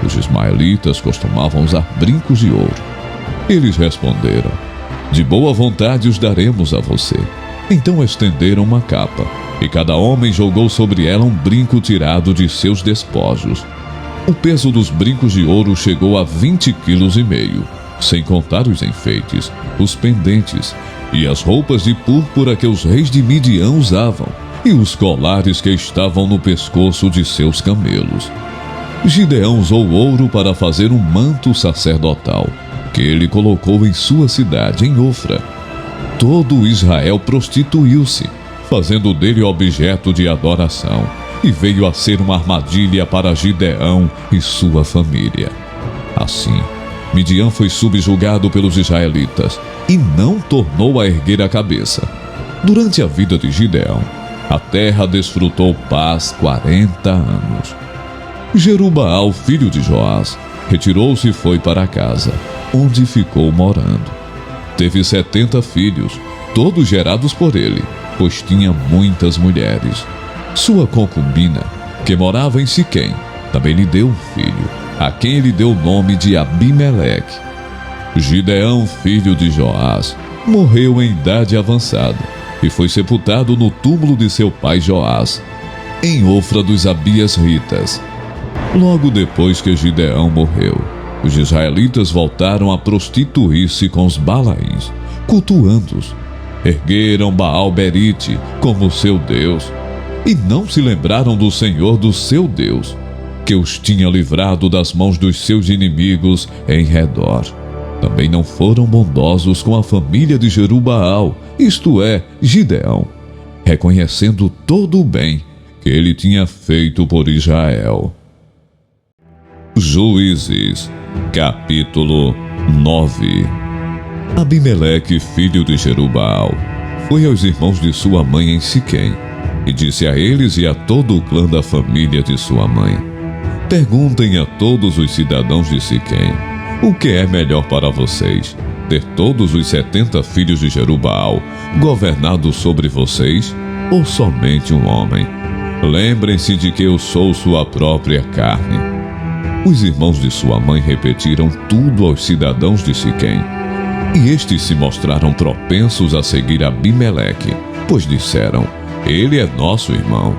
Os ismaelitas costumavam usar brincos de ouro. Eles responderam: de boa vontade os daremos a você. Então estenderam uma capa e cada homem jogou sobre ela um brinco tirado de seus despojos. O peso dos brincos de ouro chegou a 20,5 kg, sem contar os enfeites, os pendentes e as roupas de púrpura que os reis de Midian usavam, e os colares que estavam no pescoço de seus camelos. Gideão usou ouro para fazer um manto sacerdotal, que ele colocou em sua cidade, em Ofra. Todo Israel prostituiu-se, fazendo dele objeto de adoração, e veio a ser uma armadilha para Gideão e sua família. Assim, Midian foi subjugado pelos israelitas e não tornou a erguer a cabeça. Durante a vida de Gideão, a terra desfrutou paz 40 anos. Jerubaal, filho de Joás, retirou-se e foi para casa, onde ficou morando. Teve 70 filhos, todos gerados por ele, pois tinha muitas mulheres. Sua concubina, que morava em Siquém, também lhe deu um filho, a quem ele deu o nome de Abimeleque. Gideão, filho de Joás, morreu em idade avançada e foi sepultado no túmulo de seu pai Joás, em Ofra dos Abias-ritas. Logo depois que Gideão morreu, os israelitas voltaram a prostituir-se com os Balaíns, cultuando-os. Ergueram Baal-Berite como seu Deus, e não se lembraram do Senhor, do seu Deus, que os tinha livrado das mãos dos seus inimigos em redor. Também não foram bondosos com a família de Jerubaal, isto é, Gideão, reconhecendo todo o bem que ele tinha feito por Israel. Juízes, capítulo 9. Abimeleque, filho de Jerubaal, foi aos irmãos de sua mãe em Siquém, e disse a eles e a todo o clã da família de sua mãe: perguntem a todos os cidadãos de Siquém, o que é melhor para vocês, ter todos os 70 filhos de Jerubaal governados sobre vocês, ou somente um homem? Lembrem-se de que eu sou sua própria carne. Os irmãos de sua mãe repetiram tudo aos cidadãos de Siquém, e estes se mostraram propensos a seguir Abimeleque, pois disseram: ele é nosso irmão.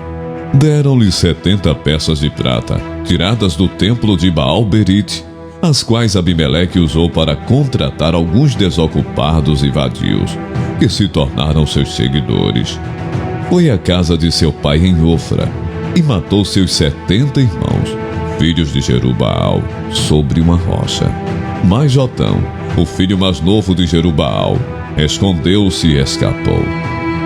Deram-lhe 70 peças de prata, tiradas do templo de Baal-Berite, as quais Abimeleque usou para contratar alguns desocupados e vadios, que se tornaram seus seguidores. Foi à casa de seu pai em Ofra, e matou seus 70 irmãos, filhos de Jerubaal, sobre uma rocha. Mas Jotão, o filho mais novo de Jerubaal, escondeu-se e escapou.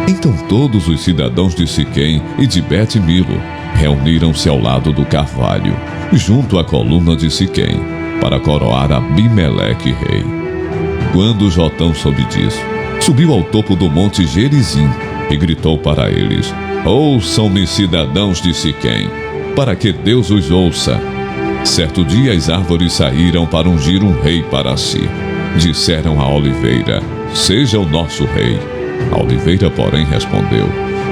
Então todos os cidadãos de Siquém e de Bet-Milo reuniram-se ao lado do carvalho, junto à coluna de Siquém, para coroar Abimeleque rei. Quando Jotão soube disso, subiu ao topo do monte Gerizim e gritou para eles: ouçam-me, cidadãos de Siquém, para que Deus os ouça. Certo dia as árvores saíram para ungir um rei para si. Disseram à oliveira: seja o nosso rei. A oliveira, porém, respondeu: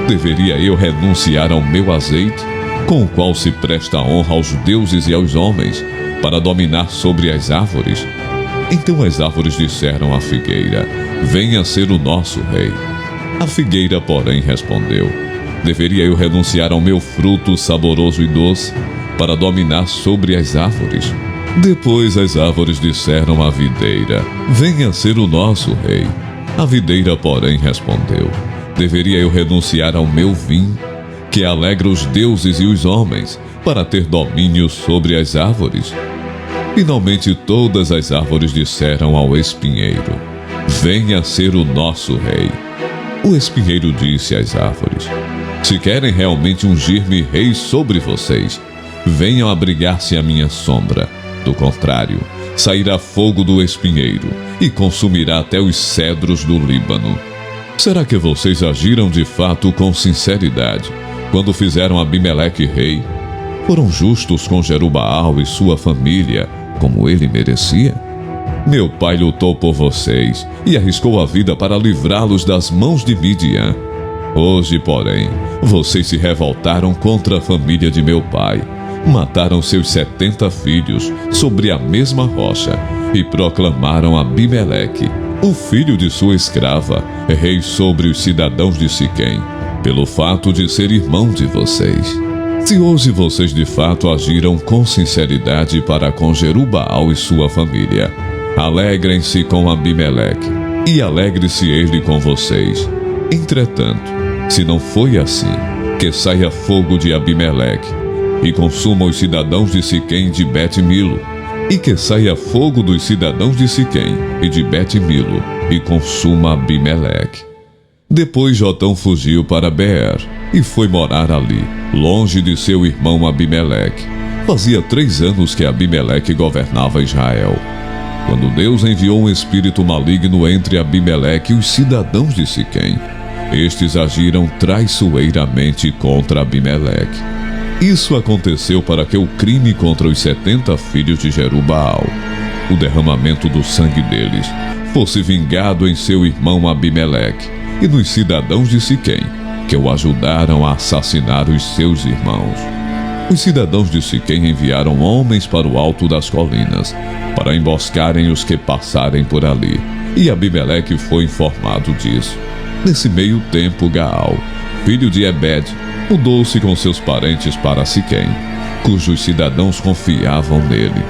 deveria eu renunciar ao meu azeite, com o qual se presta honra aos deuses e aos homens, para dominar sobre as árvores? Então as árvores disseram à figueira: venha ser o nosso rei. A figueira, porém, respondeu: deveria eu renunciar ao meu fruto saboroso e doce, para dominar sobre as árvores? Depois as árvores disseram à videira: venha ser o nosso rei. A videira, porém, respondeu: deveria eu renunciar ao meu vinho, que alegra os deuses e os homens, para ter domínio sobre as árvores? Finalmente todas as árvores disseram ao espinheiro: venha ser o nosso rei. O espinheiro disse às árvores: se querem realmente ungir-me rei sobre vocês, venham abrigar-se à minha sombra. Do contrário, sairá fogo do espinheiro e consumirá até os cedros do Líbano. Será que vocês agiram de fato com sinceridade quando fizeram Abimeleque rei? Foram justos com Jerubaal e sua família, como ele merecia? Meu pai lutou por vocês e arriscou a vida para livrá-los das mãos de Midian. Hoje, porém, vocês se revoltaram contra a família de meu pai, mataram seus 70 filhos sobre a mesma rocha e proclamaram Abimeleque, o filho de sua escrava, rei sobre os cidadãos de Siquém. pelo fato de ser irmão de vocês. Se hoje vocês de fato agiram com sinceridade para com Jerubaal e sua família, alegrem-se com Abimeleque, e alegre-se ele com vocês. Entretanto, se não foi assim, que saia fogo de Abimeleque, e consuma os cidadãos de Siquém e de Bet-Milo, e que saia fogo dos cidadãos de Siquém e de Bet-Milo, e consuma Abimeleque. Depois Jotão fugiu para Beer, e foi morar ali, longe de seu irmão Abimeleque. Fazia 3 anos que Abimeleque governava Israel, quando Deus enviou um espírito maligno entre Abimeleque e os cidadãos de Siquém. Estes agiram traiçoeiramente contra Abimeleque. Isso aconteceu para que o crime contra os 70 filhos de Jerubaal, o derramamento do sangue deles, fosse vingado em seu irmão Abimeleque e nos cidadãos de Siquém, que o ajudaram a assassinar os seus irmãos. Os cidadãos de Siquém enviaram homens para o alto das colinas, para emboscarem os que passarem por ali, e Abimeleque foi informado disso. Nesse meio tempo, Gaal, filho de Ebed, mudou-se com seus parentes para Siquém, cujos cidadãos confiavam nele.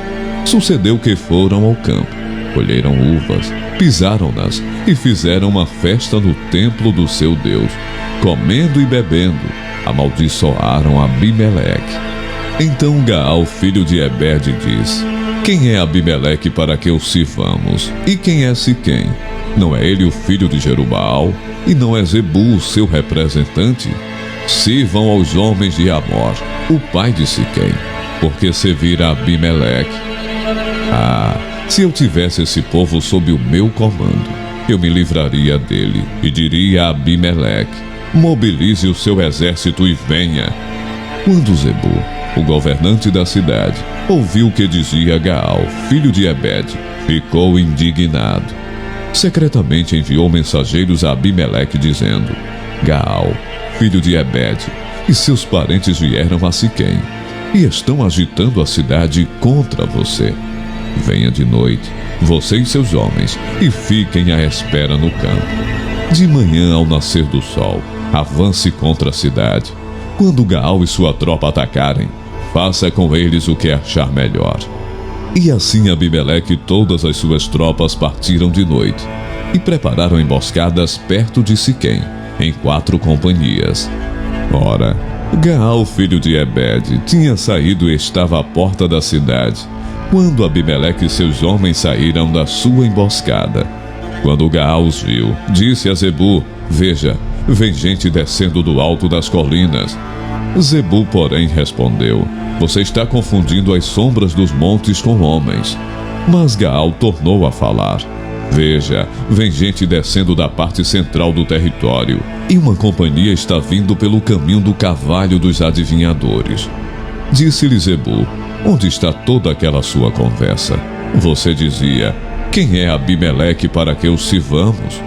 Sucedeu que foram ao campo, colheram uvas, pisaram-nas e fizeram uma festa no templo do seu Deus. Comendo e bebendo, amaldiçoaram Abimeleque. Então Gaal, filho de Ebed, disse: Quem é Abimeleque para que o sirvamos? E quem é Siquém? Não é ele o filho de Jerubaal? E não é Zebu o seu representante? Sirvam aos homens de Amor, o pai de Siquém, porque serviram a Abimeleque. Se eu tivesse esse povo sob o meu comando, eu me livraria dele e diria a Abimeleque: mobilize o seu exército e venha. Quando Zebu, o governante da cidade, ouviu o que dizia Gaal, filho de Ebed, ficou indignado. Secretamente enviou mensageiros a Abimeleque dizendo: Gaal, filho de Ebed, e seus parentes vieram a Siquém e estão agitando a cidade contra você. Venha de noite, você e seus homens, e fiquem à espera no campo. De manhã, ao nascer do sol, avance contra a cidade. Quando Gaal e sua tropa atacarem, faça com eles o que achar melhor. E assim Abimeleque e todas as suas tropas partiram de noite e prepararam emboscadas perto de Siquém, em 4 companhias. Ora, Gaal, filho de Ebed, tinha saído e estava à porta da cidade, quando Abimeleque e seus homens saíram da sua emboscada. Quando Gaal os viu, disse a Zebu: Veja, vem gente descendo do alto das colinas. Zebu, porém, respondeu: Você está confundindo as sombras dos montes com homens. Mas Gaal tornou a falar: Veja, vem gente descendo da parte central do território, e uma companhia está vindo pelo caminho do Carvalho dos Adivinhadores. Disse-lhe Zebu: Onde está toda aquela sua conversa? Você dizia: Quem é Abimeleque para que o sirvamos?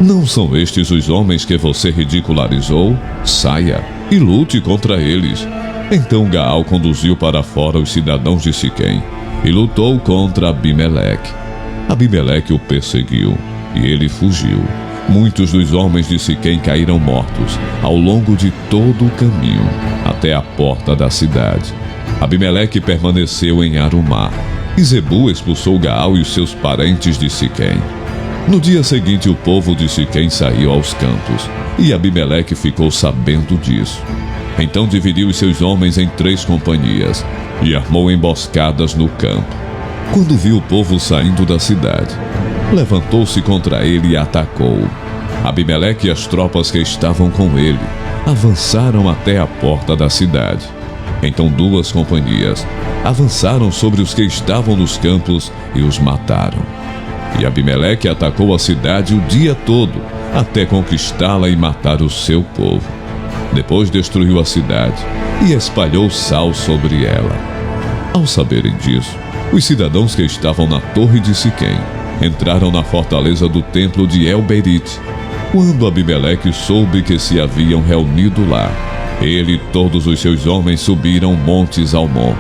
Não são estes os homens que você ridicularizou? Saia e lute contra eles. Então Gaal conduziu para fora os cidadãos de Siquém e lutou contra Abimeleque. Abimeleque o perseguiu e ele fugiu. Muitos dos homens de Siquém caíram mortos ao longo de todo o caminho até a porta da cidade. Abimeleque permaneceu em Arumá, e Zebu expulsou Gaal e os seus parentes de Siquém. No dia seguinte, o povo de Siquém saiu aos campos, e Abimeleque ficou sabendo disso. Então dividiu os seus homens em 3 companhias, e armou emboscadas no campo. Quando viu o povo saindo da cidade, levantou-se contra ele e atacou. Abimeleque e as tropas que estavam com ele avançaram até a porta da cidade. Então 2 companhias avançaram sobre os que estavam nos campos e os mataram. E Abimeleque atacou a cidade o dia todo, até conquistá-la e matar o seu povo. Depois destruiu a cidade e espalhou sal sobre ela. Ao saberem disso, os cidadãos que estavam na torre de Siquém entraram na fortaleza do templo de El-Berite. Quando Abimeleque soube que se haviam reunido lá, ele e todos os seus homens subiram montes Almon.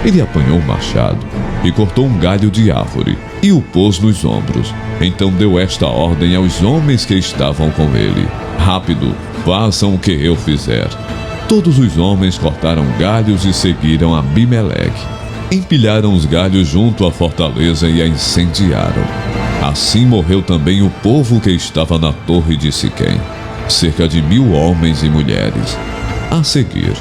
Ele apanhou o machado e cortou um galho de árvore e o pôs nos ombros. Então deu esta ordem aos homens que estavam com ele: rápido, façam o que eu fizer. Todos os homens cortaram galhos e seguiram Abimeleque. Empilharam os galhos junto à fortaleza e a incendiaram. Assim morreu também o povo que estava na torre de Siquém, cerca de 1000 homens e mulheres. A seguir,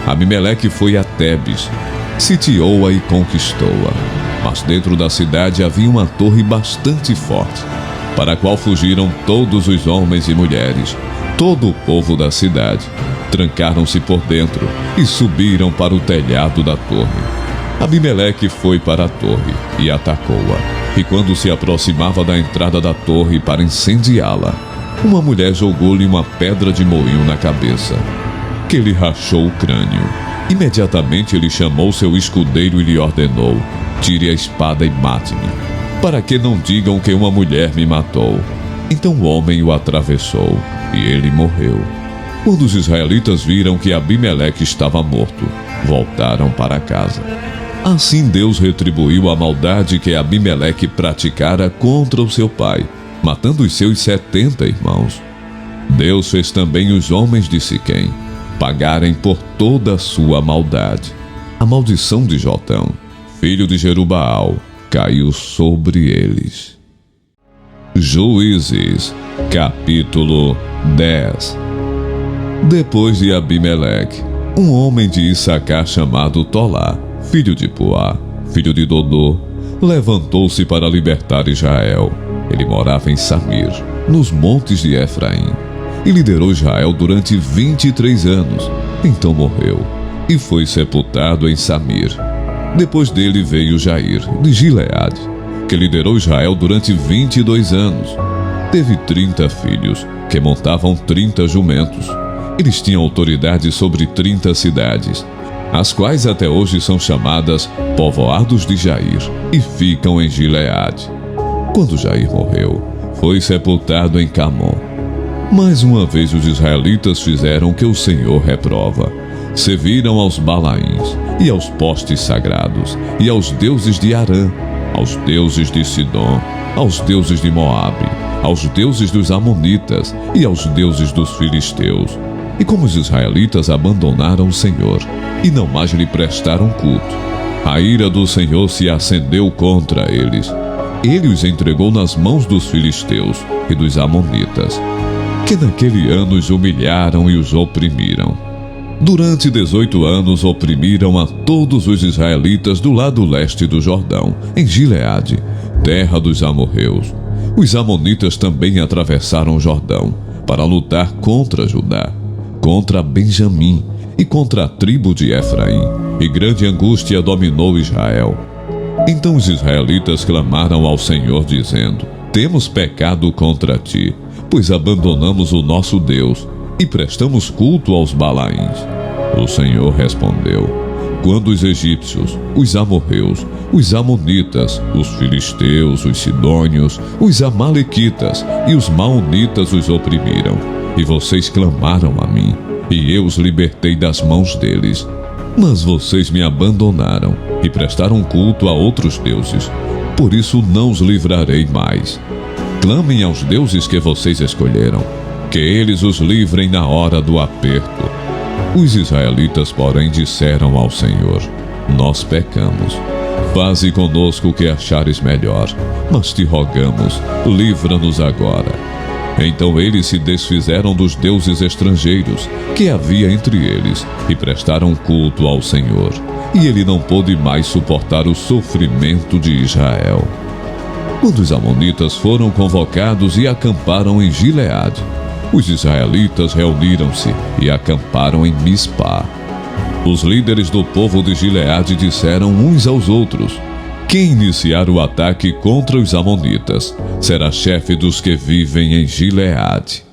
Abimeleque foi a Tebes, sitiou-a e conquistou-a. Mas dentro da cidade havia uma torre bastante forte, para a qual fugiram todos os homens e mulheres, todo o povo da cidade. Trancaram-se por dentro e subiram para o telhado da torre. Abimeleque foi para a torre e atacou-a. E quando se aproximava da entrada da torre para incendiá-la, uma mulher jogou-lhe uma pedra de moinho na cabeça, que lhe rachou o crânio. Imediatamente ele chamou seu escudeiro e lhe ordenou: tire a espada e mate-me, para que não digam que uma mulher me matou. Então o homem o atravessou e ele morreu. Quando os israelitas viram que Abimeleque estava morto, voltaram para casa. Assim Deus retribuiu a maldade que Abimeleque praticara contra o seu pai, matando os seus 70 irmãos. Deus fez também os homens de Siquém pagarem por toda a sua maldade. A maldição de Jotão, filho de Jerubaal, caiu sobre eles. Juízes, capítulo 10. Depois de Abimeleque, um homem de Issacar chamado Tolá, filho de Puá, filho de Dodô, levantou-se para libertar Israel. Ele morava em Samir, nos montes de Efraim, e liderou Israel durante 23 anos. Então morreu e foi sepultado em Samir. Depois dele veio Jair, de Gileade, que liderou Israel durante 22 anos. Teve 30 filhos, que montavam 30 jumentos. Eles tinham autoridade sobre 30 cidades, as quais até hoje são chamadas Povoados de Jair, e ficam em Gileade. Quando Jair morreu, foi sepultado em Camon. Mais uma vez os israelitas fizeram o que o Senhor reprova. Serviram aos Balaíns, e aos postes sagrados, e aos deuses de Arã, aos deuses de Sidom, aos deuses de Moabe, aos deuses dos Amonitas, e aos deuses dos Filisteus. E como os israelitas abandonaram o Senhor, e não mais lhe prestaram culto, a ira do Senhor se acendeu contra eles. Ele os entregou nas mãos dos filisteus e dos amonitas, que naquele ano os humilharam e os oprimiram. Durante 18 anos oprimiram a todos os israelitas do lado leste do Jordão, em Gileade, terra dos amorreus. Os amonitas também atravessaram o Jordão para lutar contra Judá, contra Benjamim e contra a tribo de Efraim, e grande angústia dominou Israel. Então os israelitas clamaram ao Senhor, dizendo: temos pecado contra ti, pois abandonamos o nosso Deus e prestamos culto aos Balaíns. O Senhor respondeu: quando os egípcios, os amorreus, os amonitas, os filisteus, os sidônios, os amalequitas e os maonitas os oprimiram, e vocês clamaram a mim, e eu os libertei das mãos deles. Mas vocês me abandonaram e prestaram culto a outros deuses. Por isso não os livrarei mais. Clamem aos deuses que vocês escolheram, que eles os livrem na hora do aperto. Os israelitas, porém, disseram ao Senhor: nós pecamos. Faze conosco o que achares melhor, mas te rogamos, livra-nos agora. Então eles se desfizeram dos deuses estrangeiros que havia entre eles e prestaram culto ao Senhor. E ele não pôde mais suportar o sofrimento de Israel. Quando os amonitas foram convocados e acamparam em Gileade, os israelitas reuniram-se e acamparam em Mispá. Os líderes do povo de Gileade disseram uns aos outros: quem iniciar o ataque contra os amonitas será chefe dos que vivem em Gileade.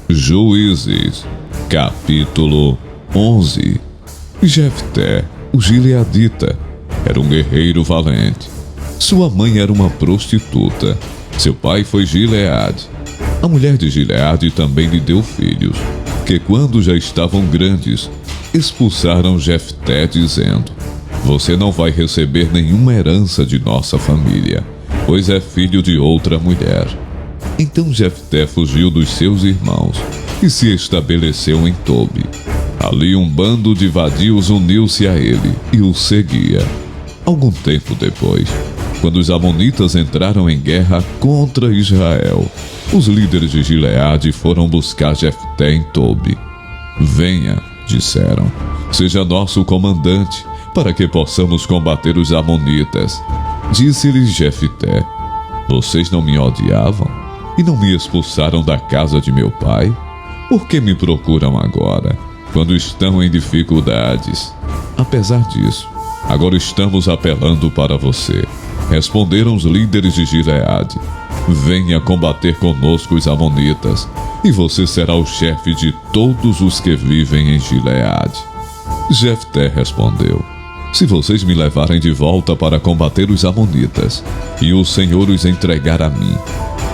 Juízes, capítulo 11. Jefté, o gileadita, era um guerreiro valente. Sua mãe era uma prostituta. Seu pai foi Gileade. A mulher de Gileade também lhe deu filhos, que quando já estavam grandes, expulsaram Jefté, dizendo: Você não vai receber nenhuma herança de nossa família, pois é filho de outra mulher. Então Jefté fugiu dos seus irmãos e se estabeleceu em Tobi. Ali um bando de vadios uniu-se a ele e o seguia. Algum tempo depois, quando os amonitas entraram em guerra contra Israel, os líderes de Gileade foram buscar Jefté em Tobi. Venha, disseram, seja nosso comandante, para que possamos combater os amonitas. Disse-lhes Jefté: vocês não me odiavam e não me expulsaram da casa de meu pai? Por que me procuram agora, quando estão em dificuldades? Apesar disso, agora estamos apelando para você. Responderam os líderes de Gileade: venha combater conosco os amonitas, e você será o chefe de todos os que vivem em Gileade. Jefté respondeu: se vocês me levarem de volta para combater os amonitas, e o Senhor os entregar a mim,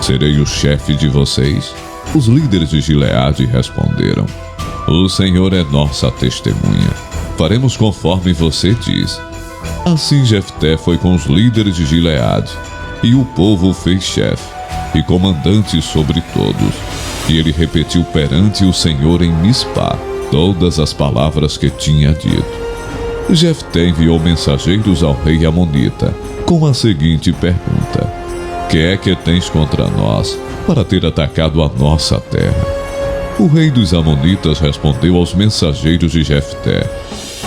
serei o chefe de vocês? Os líderes de Gileade responderam: o Senhor é nossa testemunha. Faremos conforme você diz. Assim Jefté foi com os líderes de Gileade, e o povo o fez chefe e comandante sobre todos. E ele repetiu perante o Senhor em Mispá todas as palavras que tinha dito. Jefté enviou mensageiros ao rei amonita com a seguinte pergunta: que é que tens contra nós para ter atacado a nossa terra? O rei dos amonitas respondeu aos mensageiros de Jefté: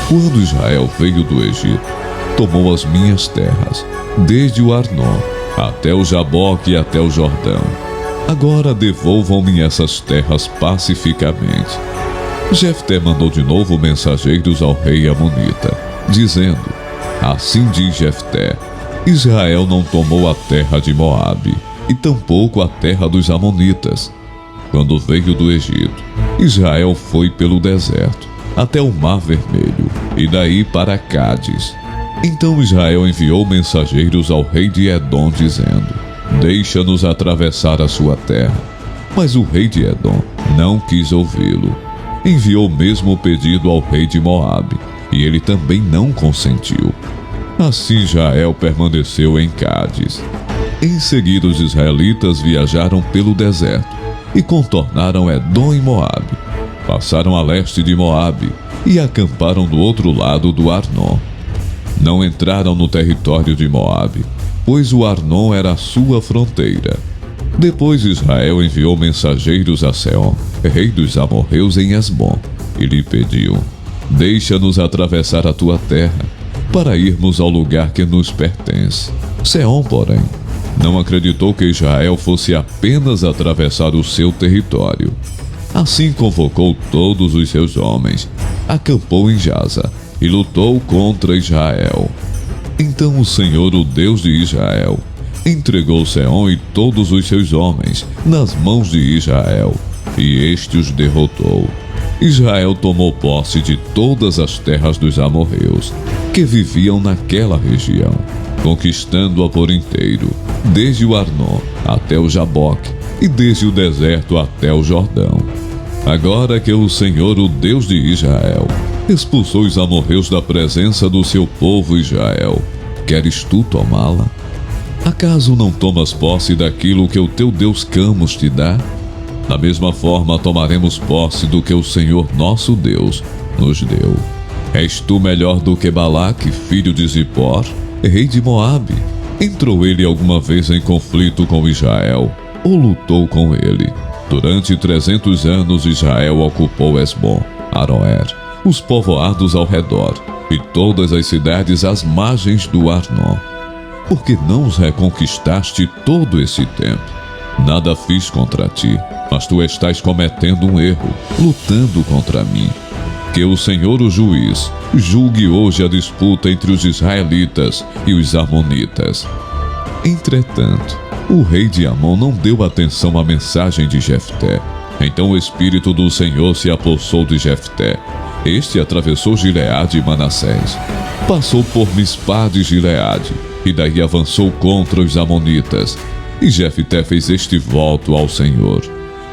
quando Israel veio do Egito, tomou as minhas terras, desde o Arnon até o Jaboque e até o Jordão. Agora devolvam-me essas terras pacificamente. Jefté mandou de novo mensageiros ao rei amonita, dizendo: assim diz Jefté: Israel não tomou a terra de Moabe, e tampouco a terra dos amonitas. Quando veio do Egito, Israel foi pelo deserto, até o Mar Vermelho, e daí para Cádiz. Então Israel enviou mensageiros ao rei de Edom, dizendo: deixa-nos atravessar a sua terra. Mas o rei de Edom não quis ouvi-lo. Enviou mesmo o pedido ao rei de Moabe, e ele também não consentiu. Assim Israel permaneceu em Cádiz. Em seguida os israelitas viajaram pelo deserto e contornaram Edom e Moabe. Passaram a leste de Moabe e acamparam do outro lado do Arnon. Não entraram no território de Moabe, pois o Arnon era a sua fronteira. Depois Israel enviou mensageiros a Seom, rei dos amorreus em Esbom, e lhe pediu: deixa-nos atravessar a tua terra, para irmos ao lugar que nos pertence. Seom, porém, não acreditou que Israel fosse apenas atravessar o seu território. Assim convocou todos os seus homens, acampou em Jaza e lutou contra Israel. Então o Senhor, o Deus de Israel, entregou Seom e todos os seus homens nas mãos de Israel, e este os derrotou. Israel tomou posse de todas as terras dos amorreus, que viviam naquela região, conquistando-a por inteiro, desde o Arnon até o Jaboque, e desde o deserto até o Jordão. Agora que o Senhor, o Deus de Israel, expulsou os amorreus da presença do seu povo Israel, queres tu tomá-la? Acaso não tomas posse daquilo que o teu Deus Camos te dá? Da mesma forma tomaremos posse do que o Senhor nosso Deus nos deu. És tu melhor do que Balaque, filho de Zippor, rei de Moabe? Entrou ele alguma vez em conflito com Israel, ou lutou com ele? Durante 300 anos Israel ocupou Esbom, Aroer, os povoados ao redor, e todas as cidades às margens do Arnon. Por que não os reconquistaste todo esse tempo? Nada fiz contra ti, mas tu estás cometendo um erro, lutando contra mim. Que o Senhor, o juiz, julgue hoje a disputa entre os israelitas e os amonitas. Entretanto, o rei de Amon não deu atenção à mensagem de Jefté. Então o Espírito do Senhor se apossou de Jefté. Este atravessou Gileade e Manassés, passou por Mispá de Gileade, e daí avançou contra os amonitas. E Jefté fez este voto ao Senhor: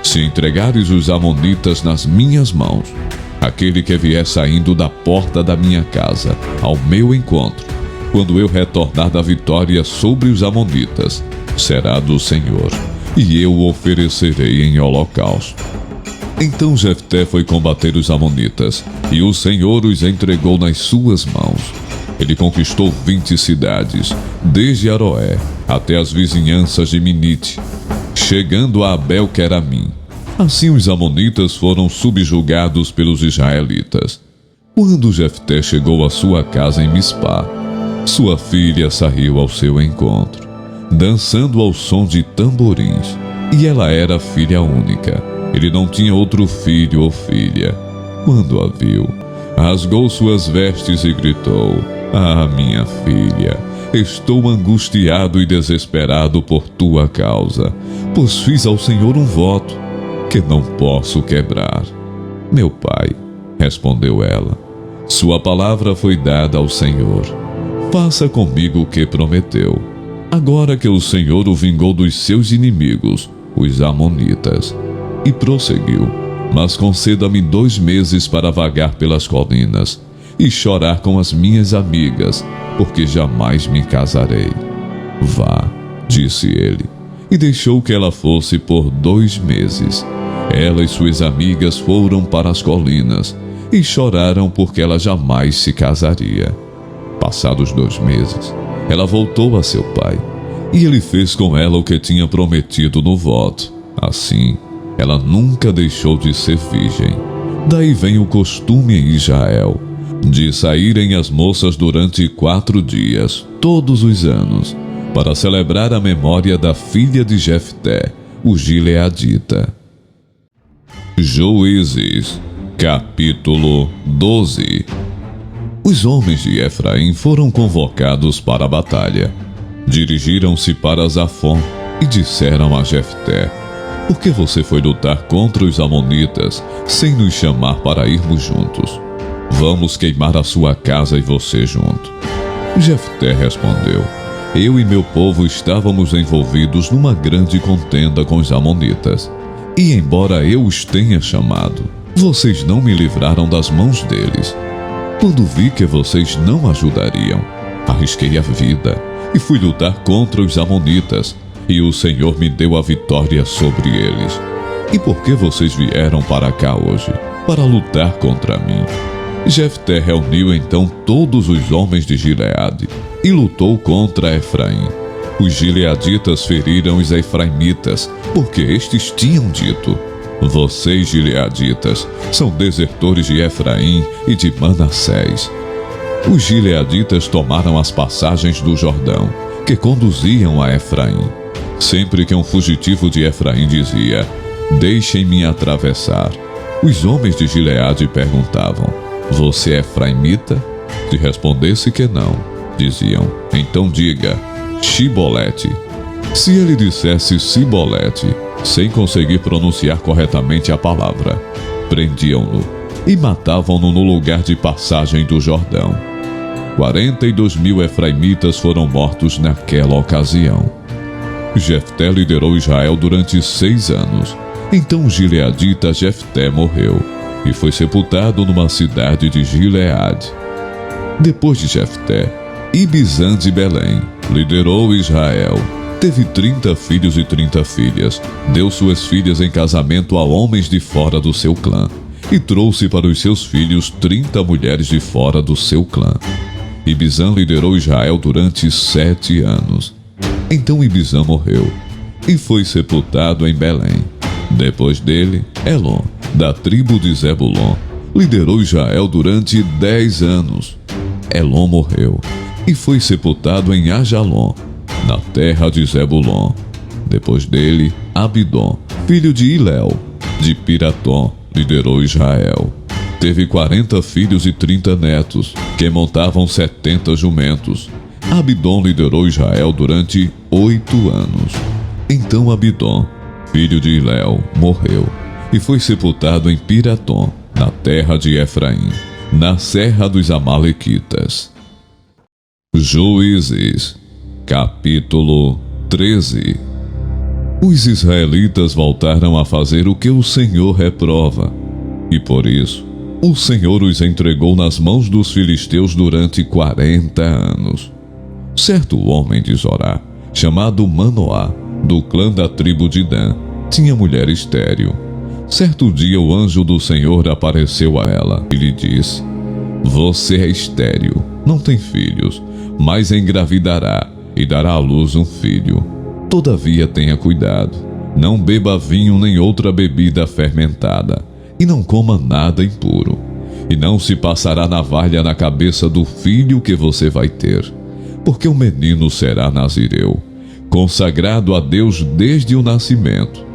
se entregares os amonitas nas minhas mãos, aquele que vier saindo da porta da minha casa ao meu encontro, quando eu retornar da vitória sobre os amonitas, será do Senhor, e eu o oferecerei em holocausto. Então Jefté foi combater os amonitas, e o Senhor os entregou nas suas mãos. Ele conquistou 20 cidades, desde Aroé até as vizinhanças de Minite, chegando a Abel-Queramim. Assim os amonitas foram subjugados pelos israelitas. Quando Jefté chegou à sua casa em Mispá, sua filha saiu ao seu encontro, dançando ao som de tamborins, e ela era filha única. Ele não tinha outro filho ou filha. Quando a viu, rasgou suas vestes e gritou: "Ah, minha filha, estou angustiado e desesperado por tua causa, pois fiz ao Senhor um voto que não posso quebrar." "Meu pai", respondeu ela, "sua palavra foi dada ao Senhor. Faça comigo o que prometeu, agora que o Senhor o vingou dos seus inimigos, os amonitas." E prosseguiu: "Mas conceda-me 2 meses para vagar pelas colinas e chorar com as minhas amigas, porque jamais me casarei." "Vá", disse ele, e deixou que ela fosse por 2 meses. Ela e suas amigas foram para as colinas e choraram porque ela jamais se casaria. Passados 2 meses, ela voltou a seu pai, e ele fez com ela o que tinha prometido no voto. Assim, ela nunca deixou de ser virgem. Daí vem o costume em Israel de saírem as moças durante 4 dias, todos os anos, para celebrar a memória da filha de Jefté, o gileadita. Juízes, capítulo 12. Os homens de Efraim foram convocados para a batalha. Dirigiram-se para Zafon e disseram a Jefté: "Por que você foi lutar contra os amonitas sem nos chamar para irmos juntos? Vamos queimar a sua casa e você junto." Jefté respondeu: "Eu e meu povo estávamos envolvidos numa grande contenda com os amonitas, e embora eu os tenha chamado, vocês não me livraram das mãos deles. Quando vi que vocês não ajudariam, arrisquei a vida e fui lutar contra os amonitas, e o Senhor me deu a vitória sobre eles. E por que vocês vieram para cá hoje, para lutar contra mim?" Jefté reuniu então todos os homens de Gileade e lutou contra Efraim. Os gileaditas feriram os efraimitas, porque estes tinham dito: "Vocês, gileaditas, são desertores de Efraim e de Manassés." Os gileaditas tomaram as passagens do Jordão, que conduziam a Efraim. Sempre que um fugitivo de Efraim dizia: "Deixem-me atravessar", os homens de Gileade perguntavam: "Você é efraimita?" Se respondesse que não, diziam: "Então diga, Shibolete." Se ele dissesse Sibolete, sem conseguir pronunciar corretamente a palavra, prendiam-no e matavam-no no lugar de passagem do Jordão. 42.000 efraimitas foram mortos naquela ocasião. Jefté liderou Israel durante 6 anos. Então o gileadita Jefté morreu e foi sepultado numa cidade de Gileade. Depois de Jefté, Ibizã de Belém liderou Israel. Teve 30 filhos e 30 filhas. Deu suas filhas em casamento a homens de fora do seu clã e trouxe para os seus filhos 30 mulheres de fora do seu clã. Ibizã liderou Israel durante 7 anos. Então Ibizã morreu e foi sepultado em Belém. Depois dele, Elon, da tribo de Zebulon, liderou Israel durante 10 anos. Elon morreu e foi sepultado em Ajalon, na terra de Zebulon. Depois dele, Abidom, filho de Hilel, de Piratom, liderou Israel. Teve 40 filhos e 30 netos, que montavam 70 jumentos. Abidom liderou Israel durante 8 anos. Então Abidom, filho de Hilel, morreu e foi sepultado em Piratom, na terra de Efraim, na serra dos Amalequitas. Juízes, capítulo 13. Os israelitas voltaram a fazer o que o Senhor reprova, e por isso O Senhor os entregou nas mãos dos filisteus durante 40 anos. Certo homem de Zorá, chamado Manoá, do clã da tribo de Dan, tinha mulher estéril. Certo dia o anjo do Senhor apareceu a ela e lhe disse: Você é estéril, não tem filhos, mas engravidará e dará à luz um filho. Todavia tenha cuidado, não beba vinho nem outra bebida fermentada, e não coma nada impuro. E não se passará navalha na cabeça do filho que você vai ter, porque o menino será nazireu, consagrado a Deus desde o nascimento.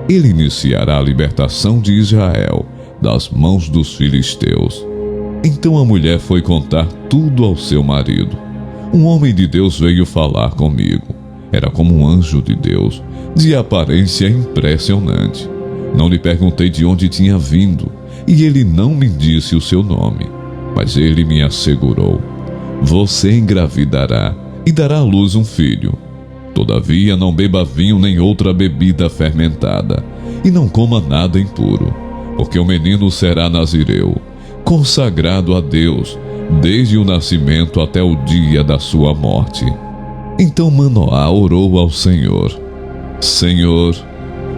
Ele iniciará a libertação de Israel das mãos dos filisteus. Então a mulher foi contar tudo ao seu marido. Um homem de Deus veio falar comigo. Era como um anjo de Deus, de aparência impressionante. Não lhe perguntei de onde tinha vindo, e ele não me disse o seu nome. Mas ele me assegurou: Você engravidará e dará à luz um filho. Todavia não beba vinho nem outra bebida fermentada, e não coma nada impuro, porque o menino será nazireu, consagrado a Deus, desde o nascimento até o dia da sua morte. Então Manoá orou ao Senhor: Senhor,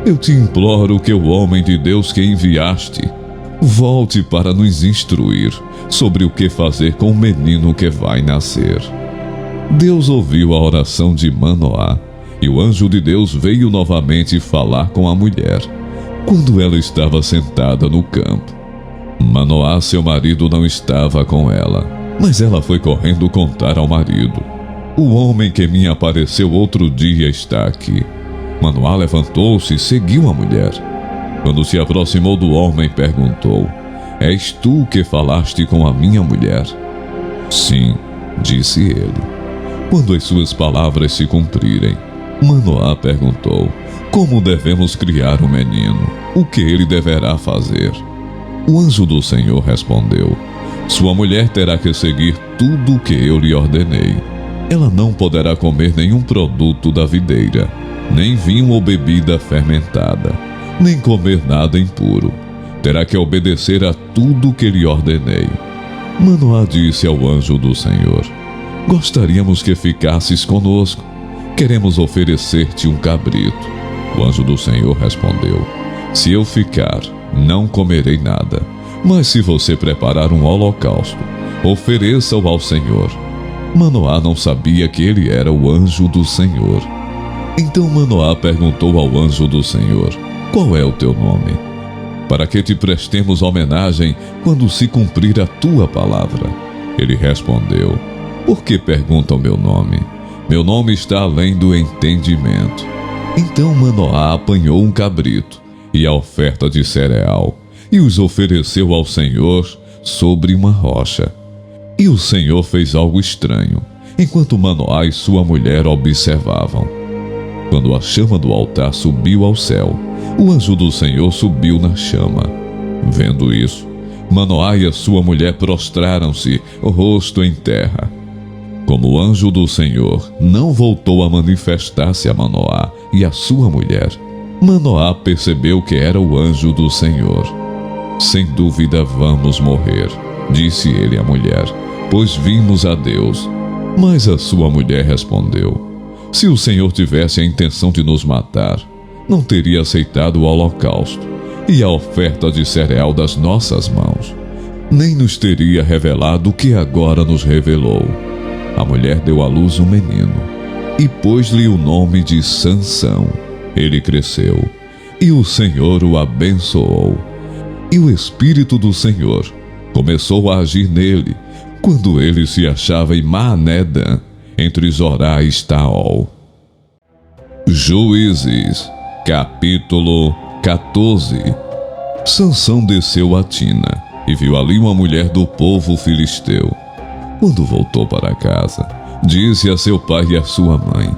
eu te imploro que o homem de Deus que enviaste volte para nos instruir sobre o que fazer com o menino que vai nascer. Deus ouviu a oração de Manoá, e o anjo de Deus veio novamente falar com a mulher, quando ela estava sentada no campo. Manoá, seu marido, não estava com ela, mas ela foi correndo contar ao marido: O homem que me apareceu outro dia está aqui. Manoá levantou-se e seguiu a mulher. Quando se aproximou do homem, perguntou: És tu que falaste com a minha mulher? Sim, disse ele. Quando as suas palavras se cumprirem, Manoá perguntou: Como devemos criar o menino? O que ele deverá fazer? O anjo do Senhor respondeu: Sua mulher terá que seguir tudo o que eu lhe ordenei. Ela não poderá comer nenhum produto da videira, nem vinho ou bebida fermentada, nem comer nada impuro. Terá que obedecer a tudo o que lhe ordenei. Manoá disse ao anjo do Senhor: Gostaríamos que ficasses conosco. Queremos oferecer-te um cabrito. O anjo do Senhor respondeu: Se eu ficar, não comerei nada. Mas se você preparar um holocausto, ofereça-o ao Senhor. Manoá não sabia que ele era o anjo do Senhor. Então Manoá perguntou ao anjo do Senhor: Qual é o teu nome? Para que te prestemos homenagem quando se cumprir a tua palavra. Ele respondeu: Por que perguntam meu nome? Meu nome está além do entendimento. Então Manoá apanhou um cabrito e a oferta de cereal, e os ofereceu ao Senhor sobre uma rocha. E o Senhor fez algo estranho, enquanto Manoá e sua mulher observavam. Quando a chama do altar subiu ao céu, o anjo do Senhor subiu na chama. Vendo isso, Manoá e a sua mulher prostraram-se, o rosto em terra. Como o anjo do Senhor não voltou a manifestar-se a Manoá e a sua mulher, Manoá percebeu que era o anjo do Senhor. Sem dúvida vamos morrer, disse ele à mulher, pois vimos a Deus. Mas a sua mulher respondeu: Se o Senhor tivesse a intenção de nos matar, não teria aceitado o holocausto e a oferta de cereal das nossas mãos, nem nos teria revelado o que agora nos revelou. A mulher deu à luz um menino e pôs-lhe o nome de Sansão. Ele cresceu e o Senhor o abençoou. E o Espírito do Senhor começou a agir nele quando ele se achava em Maané-Dan, entre Zorá e Estaol. Juízes, capítulo 14. Sansão desceu a Tina e viu ali uma mulher do povo filisteu. Quando voltou para casa, disse a seu pai e a sua mãe: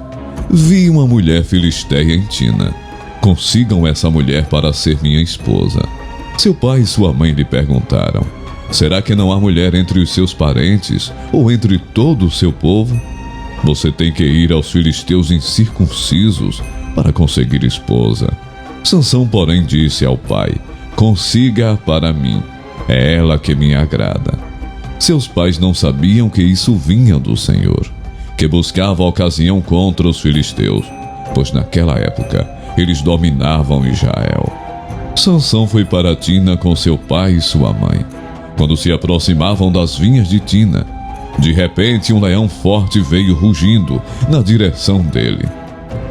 Vi uma mulher filisteia em Tina. Consigam essa mulher para ser minha esposa. Seu pai e sua mãe lhe perguntaram: Será que não há mulher entre os seus parentes ou entre todo o seu povo? Você tem que ir aos filisteus incircuncisos para conseguir esposa. Sansão, porém, disse ao pai: Consiga-a para mim. É ela que me agrada. Seus pais não sabiam que isso vinha do Senhor, que buscava ocasião contra os filisteus, pois naquela época eles dominavam Israel. Sansão foi para Tina com seu pai e sua mãe. Quando se aproximavam das vinhas de Tina, de repente um leão forte veio rugindo na direção dele.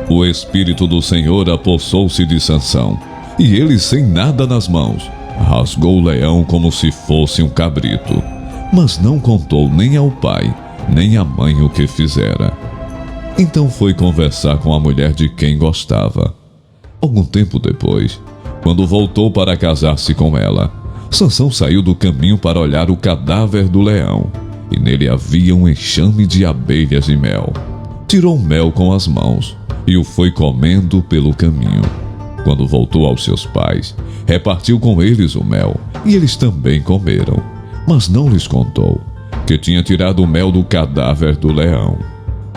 O Espírito do Senhor apossou-se de Sansão, e ele, sem nada nas mãos, rasgou o leão como se fosse um cabrito, mas não contou nem ao pai, nem à mãe o que fizera. Então foi conversar com a mulher de quem gostava. Algum tempo depois, quando voltou para casar-se com ela, Sansão saiu do caminho para olhar o cadáver do leão, e nele havia um enxame de abelhas e mel. Tirou o mel com as mãos e o foi comendo pelo caminho. Quando voltou aos seus pais, repartiu com eles o mel, e eles também comeram, mas não lhes contou que tinha tirado o mel do cadáver do leão.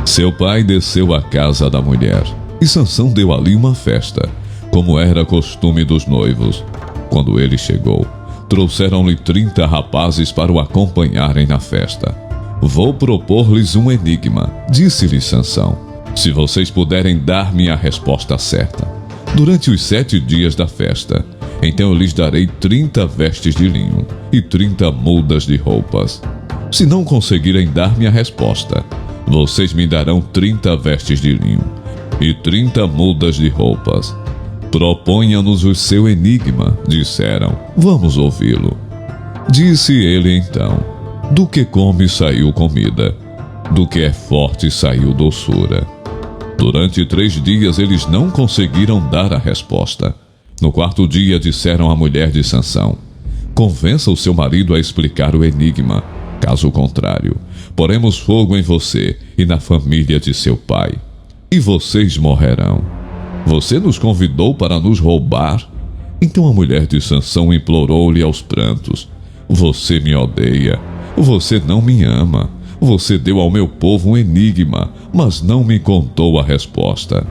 Seu pai desceu à casa da mulher, e Sansão deu ali uma festa, como era costume dos noivos. Quando ele chegou, trouxeram-lhe 30 rapazes para o acompanharem na festa. Vou propor-lhes um enigma, disse-lhe Sansão, se vocês puderem dar-me a resposta certa, durante os 7 dias da festa, então eu lhes darei 30 vestes de linho e 30 mudas de roupas. Se não conseguirem dar-me a resposta, vocês me darão 30 vestes de linho e 30 mudas de roupas. Proponha-nos o seu enigma, disseram. Vamos ouvi-lo. Disse ele então: do que come saiu comida, do que é forte saiu doçura. Durante 3 dias eles não conseguiram dar a resposta. No 4º dia disseram à mulher de Sansão: convença o seu marido a explicar o enigma. Caso contrário, poremos fogo em você e na família de seu pai, e vocês morrerão. Você nos convidou para nos roubar? Então a mulher de Sansão implorou-lhe aos prantos: você me odeia, você não me ama, você deu ao meu povo um enigma, mas não me contou a resposta.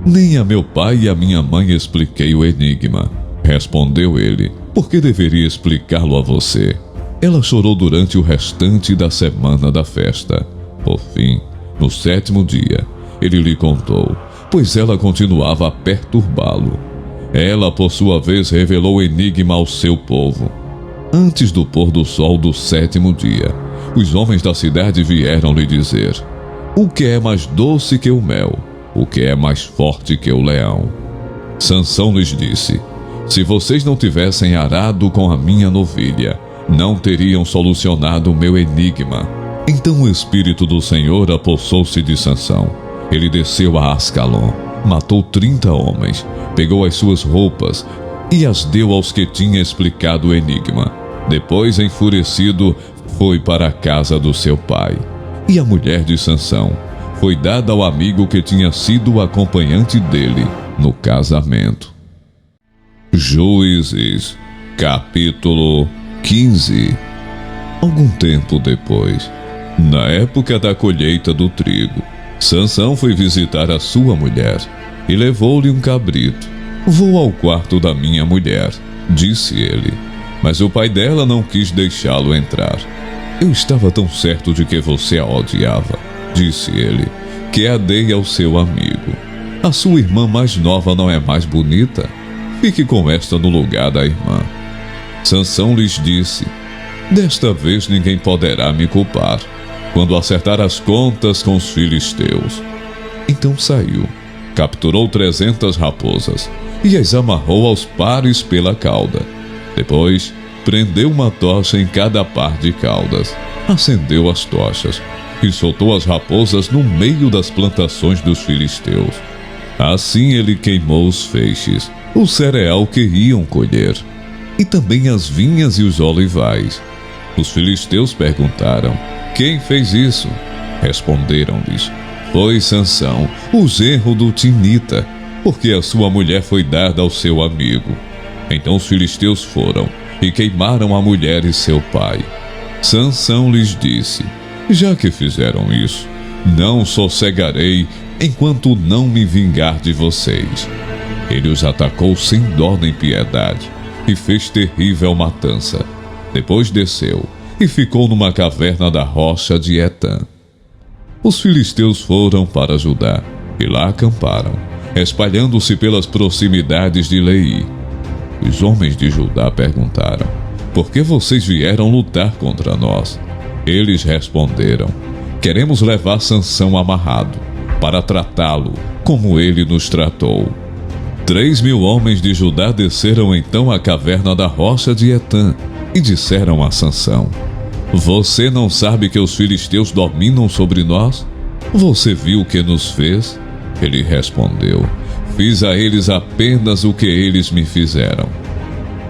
Nem a meu pai e a minha mãe expliquei o enigma. Respondeu ele: por que deveria explicá-lo a você? Ela chorou durante o restante da semana da festa. Por fim, no 7º dia, ele lhe contou, pois ela continuava a perturbá-lo. Ela, por sua vez, revelou o enigma ao seu povo. Antes do pôr do sol do 7º dia, os homens da cidade vieram lhe dizer: o que é mais doce que o mel? O que é mais forte que o leão? Sansão lhes disse: se vocês não tivessem arado com a minha novilha, não teriam solucionado o meu enigma. Então o Espírito do Senhor apossou-se de Sansão. Ele desceu a Ascalon, matou 30 homens, pegou as suas roupas e as deu aos que tinha explicado o enigma. Depois, enfurecido, foi para a casa do seu pai. E a mulher de Sansão foi dada ao amigo que tinha sido o acompanhante dele no casamento. Juízes, capítulo 15. Algum tempo depois, na época da colheita do trigo, Sansão foi visitar a sua mulher e levou-lhe um cabrito. Vou ao quarto da minha mulher, disse ele, mas o pai dela não quis deixá-lo entrar. Eu estava tão certo de que você a odiava, disse ele, que a dei ao seu amigo. A sua irmã mais nova não é mais bonita? Fique com esta no lugar da irmã. Sansão lhes disse: desta vez ninguém poderá me culpar, quando acertar as contas com os filisteus. Então saiu, capturou 300 raposas e as amarrou aos pares pela cauda. Depois, prendeu uma tocha em cada par de caudas, acendeu as tochas e soltou as raposas no meio das plantações dos filisteus. Assim ele queimou os feixes, o cereal que iam colher, e também as vinhas e os olivais. Os filisteus perguntaram: quem fez isso? Responderam-lhes: foi Sansão, o genro do Tinita, porque a sua mulher foi dada ao seu amigo. Então os filisteus foram e queimaram a mulher e seu pai. Sansão lhes disse: já que fizeram isso, não sossegarei enquanto não me vingar de vocês. Ele os atacou sem dó nem piedade e fez terrível matança. Depois desceu e ficou numa caverna da rocha de Etã. Os filisteus foram para Judá e lá acamparam, espalhando-se pelas proximidades de Leí. Os homens de Judá perguntaram: por que vocês vieram lutar contra nós? Eles responderam: queremos levar Sansão amarrado, para tratá-lo como ele nos tratou. 3.000 homens de Judá desceram então à caverna da rocha de Etã e disseram a Sansão: você não sabe que os filisteus dominam sobre nós? Você viu o que nos fez? Ele respondeu: fiz a eles apenas o que eles me fizeram.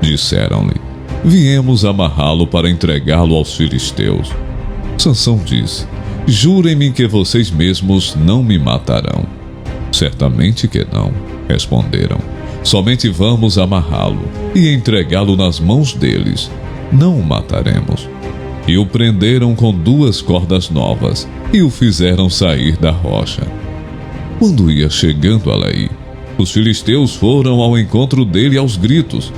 Disseram-lhe: viemos amarrá-lo para entregá-lo aos filisteus. Sansão disse: jurem-me que vocês mesmos não me matarão. Certamente que não, responderam. Somente vamos amarrá-lo e entregá-lo nas mãos deles. Não o mataremos. E o prenderam com 2 cordas novas e o fizeram sair da rocha. Quando ia chegando a Leí, os filisteus foram ao encontro dele aos gritos,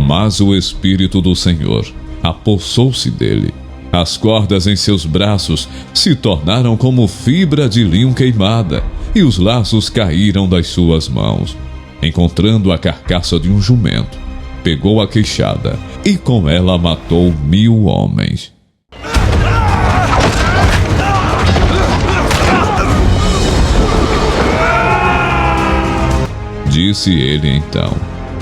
mas o Espírito do Senhor apossou-se dele. As cordas em seus braços se tornaram como fibra de linho queimada, e os laços caíram das suas mãos. Encontrando a carcaça de um jumento, pegou a queixada e com ela matou 1.000 homens. Disse ele então: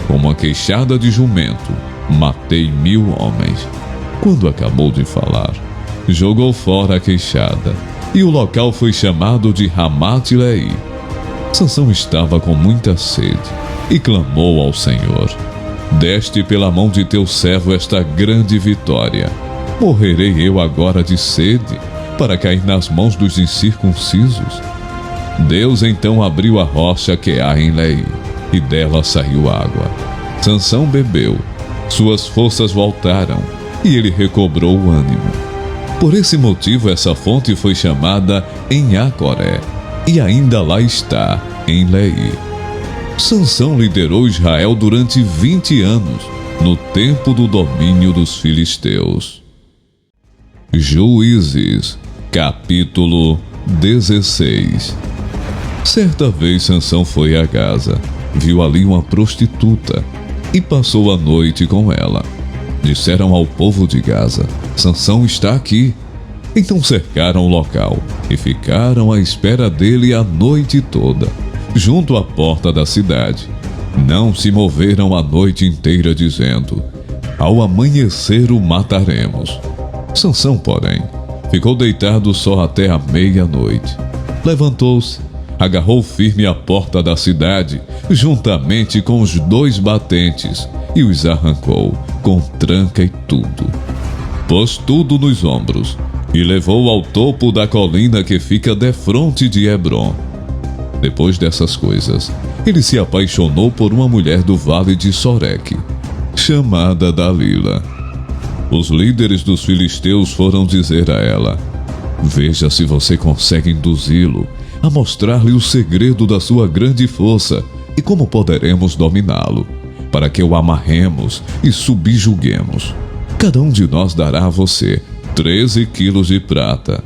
com uma queixada de jumento, matei 1.000 homens. Quando acabou de falar, jogou fora a queixada, e o local foi chamado de Ramate-Leí. Sansão estava com muita sede e clamou ao Senhor: deste pela mão de teu servo esta grande vitória. Morrerei eu agora de sede, para cair nas mãos dos incircuncisos? Deus então abriu a rocha que há em Leí, e dela saiu água. Sansão bebeu, suas forças voltaram, e ele recobrou o ânimo. Por esse motivo essa fonte foi chamada Enhacoré, e ainda lá está, em Leí. Sansão liderou Israel durante 20 anos, no tempo do domínio dos filisteus. Juízes, capítulo 16. Certa vez Sansão foi a Gaza, viu ali uma prostituta e passou a noite com ela. Disseram ao povo de Gaza: Sansão está aqui. Então cercaram o local e ficaram à espera dele a noite toda, junto à porta da cidade. Não se moveram a noite inteira, dizendo: ao amanhecer o mataremos. Sansão, porém, ficou deitado só até a meia-noite. Levantou-se, agarrou firme a porta da cidade, juntamente com os 2 batentes, e os arrancou, com tranca e tudo. Pôs tudo nos ombros, e levou ao topo da colina que fica defronte de Hebrom. Depois dessas coisas, ele se apaixonou por uma mulher do vale de Soreque, chamada Dalila. Os líderes dos filisteus foram dizer a ela: veja se você consegue induzi-lo a mostrar-lhe o segredo da sua grande força e como poderemos dominá-lo, para que o amarremos e subjuguemos. Cada um de nós dará a você 13 quilos de prata.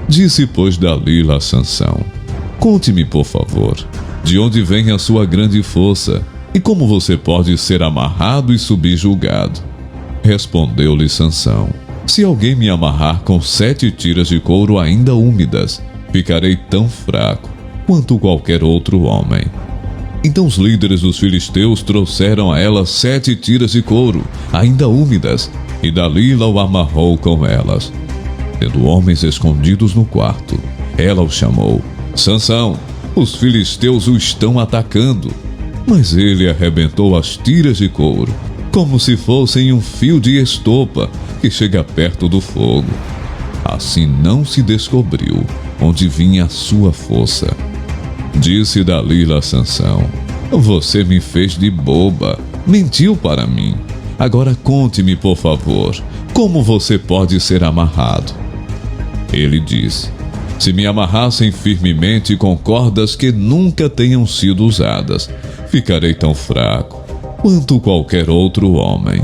Disse, pois, Dalila a Sansão: conte-me, por favor, de onde vem a sua grande força e como você pode ser amarrado e subjugado. Respondeu-lhe Sansão: se alguém me amarrar com 7 tiras de couro ainda úmidas, ficarei tão fraco quanto qualquer outro homem. Então os líderes dos filisteus trouxeram a ela 7 tiras de couro, ainda úmidas, e Dalila o amarrou com elas. Tendo homens escondidos no quarto, ela o chamou: Sansão, os filisteus o estão atacando. Mas ele arrebentou as tiras de couro, como se fossem um fio de estopa que chega perto do fogo. Assim não se descobriu onde vinha a sua força. Disse Dalila a Sansão: você me fez de boba, mentiu para mim. Agora conte-me, por favor, como você pode ser amarrado. Ele disse: se me amarrassem firmemente com cordas que nunca tenham sido usadas, ficarei tão fraco quanto qualquer outro homem.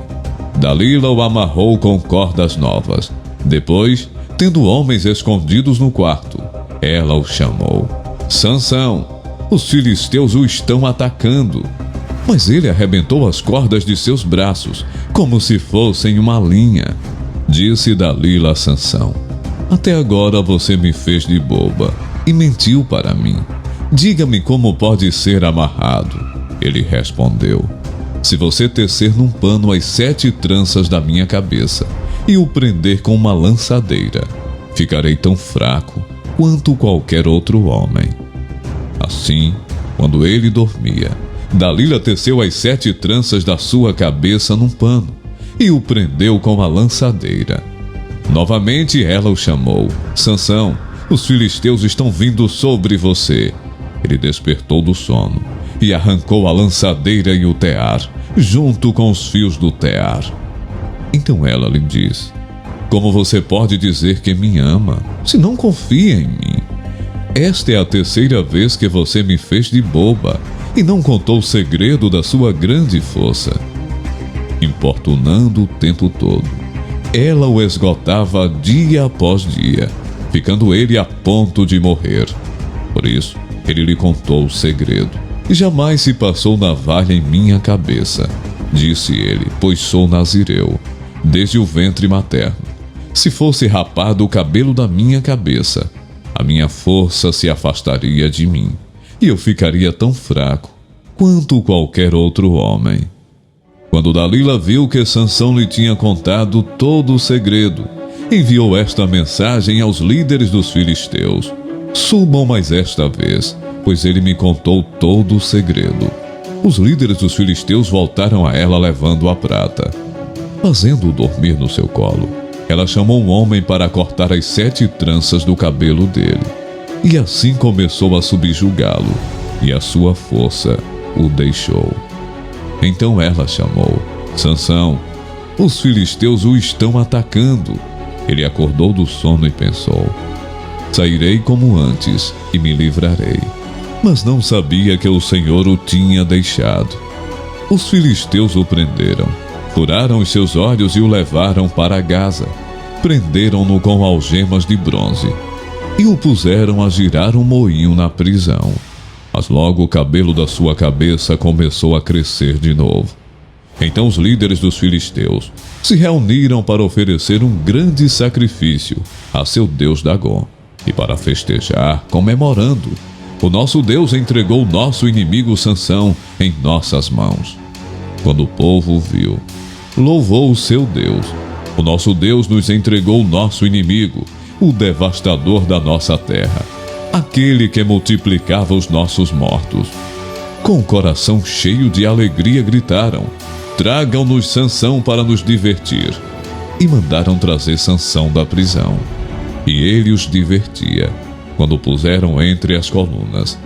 Dalila o amarrou com cordas novas. Depois, tendo homens escondidos no quarto, ela o chamou: Sansão, os filisteus o estão atacando. Mas ele arrebentou as cordas de seus braços, como se fossem uma linha. Disse Dalila a Sansão: Até agora você me fez de boba e mentiu para mim. Diga-me como pode ser amarrado. Ele respondeu: Se você tecer num pano as 7 tranças da minha cabeça e o prender com uma lançadeira, ficarei tão fraco quanto qualquer outro homem. Assim, quando ele dormia, Dalila teceu as 7 tranças da sua cabeça num pano e o prendeu com a lançadeira. Novamente ela o chamou: Sansão, os filisteus estão vindo sobre você. Ele despertou do sono e arrancou a lançadeira e o tear, junto com os fios do tear. Então ela lhe disse: Como você pode dizer que me ama, se não confia em mim? Esta é a 3ª vez que você me fez de boba e não contou o segredo da sua grande força. Importunando o tempo todo, ela o esgotava dia após dia, ficando ele a ponto de morrer. Por isso, ele lhe contou o segredo. Jamais se passou navalha em minha cabeça, disse ele, pois sou nazireu, desde o ventre materno. Se fosse rapado o cabelo da minha cabeça, a minha força se afastaria de mim, e eu ficaria tão fraco quanto qualquer outro homem. Quando Dalila viu que Sansão lhe tinha contado todo o segredo, enviou esta mensagem aos líderes dos filisteus: Subam mais esta vez, pois ele me contou todo o segredo. Os líderes dos filisteus voltaram a ela levando a prata. Fazendo-o dormir no seu colo, ela chamou um homem para cortar as 7 tranças do cabelo dele, e assim começou a subjugá-lo, e a sua força o deixou. Então ela chamou: Sansão, os filisteus o estão atacando. Ele acordou do sono e pensou: Sairei como antes e me livrarei. Mas não sabia que o Senhor o tinha deixado. Os filisteus o prenderam, furaram os seus olhos e o levaram para Gaza. Prenderam-no com algemas de bronze e o puseram a girar um moinho na prisão. Mas logo o cabelo da sua cabeça começou a crescer de novo. Então os líderes dos filisteus se reuniram para oferecer um grande sacrifício a seu deus Dagom, e para festejar, comemorando: O nosso Deus entregou o nosso inimigo Sansão em nossas mãos. Quando o povo viu, louvou o seu Deus: O nosso Deus nos entregou o nosso inimigo, o devastador da nossa terra, aquele que multiplicava os nossos mortos. Com o coração cheio de alegria gritaram: Tragam-nos Sansão para nos divertir. E mandaram trazer Sansão da prisão. E ele os divertia. Quando o puseram entre as colunas,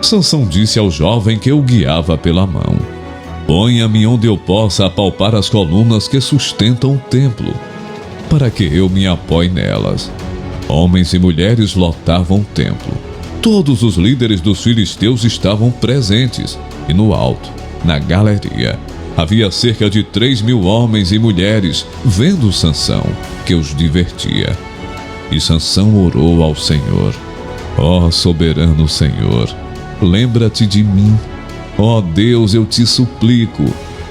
Sansão disse ao jovem que o guiava pela mão: Ponha-me onde eu possa apalpar as colunas que sustentam o templo, para que eu me apoie nelas. Homens e mulheres lotavam o templo. Todos os líderes dos filisteus estavam presentes, e no alto, na galeria, havia cerca de 3.000 homens e mulheres vendo Sansão, que os divertia. E Sansão orou ao Senhor: Ó soberano Senhor, lembra-te de mim. Ó Deus, eu te suplico,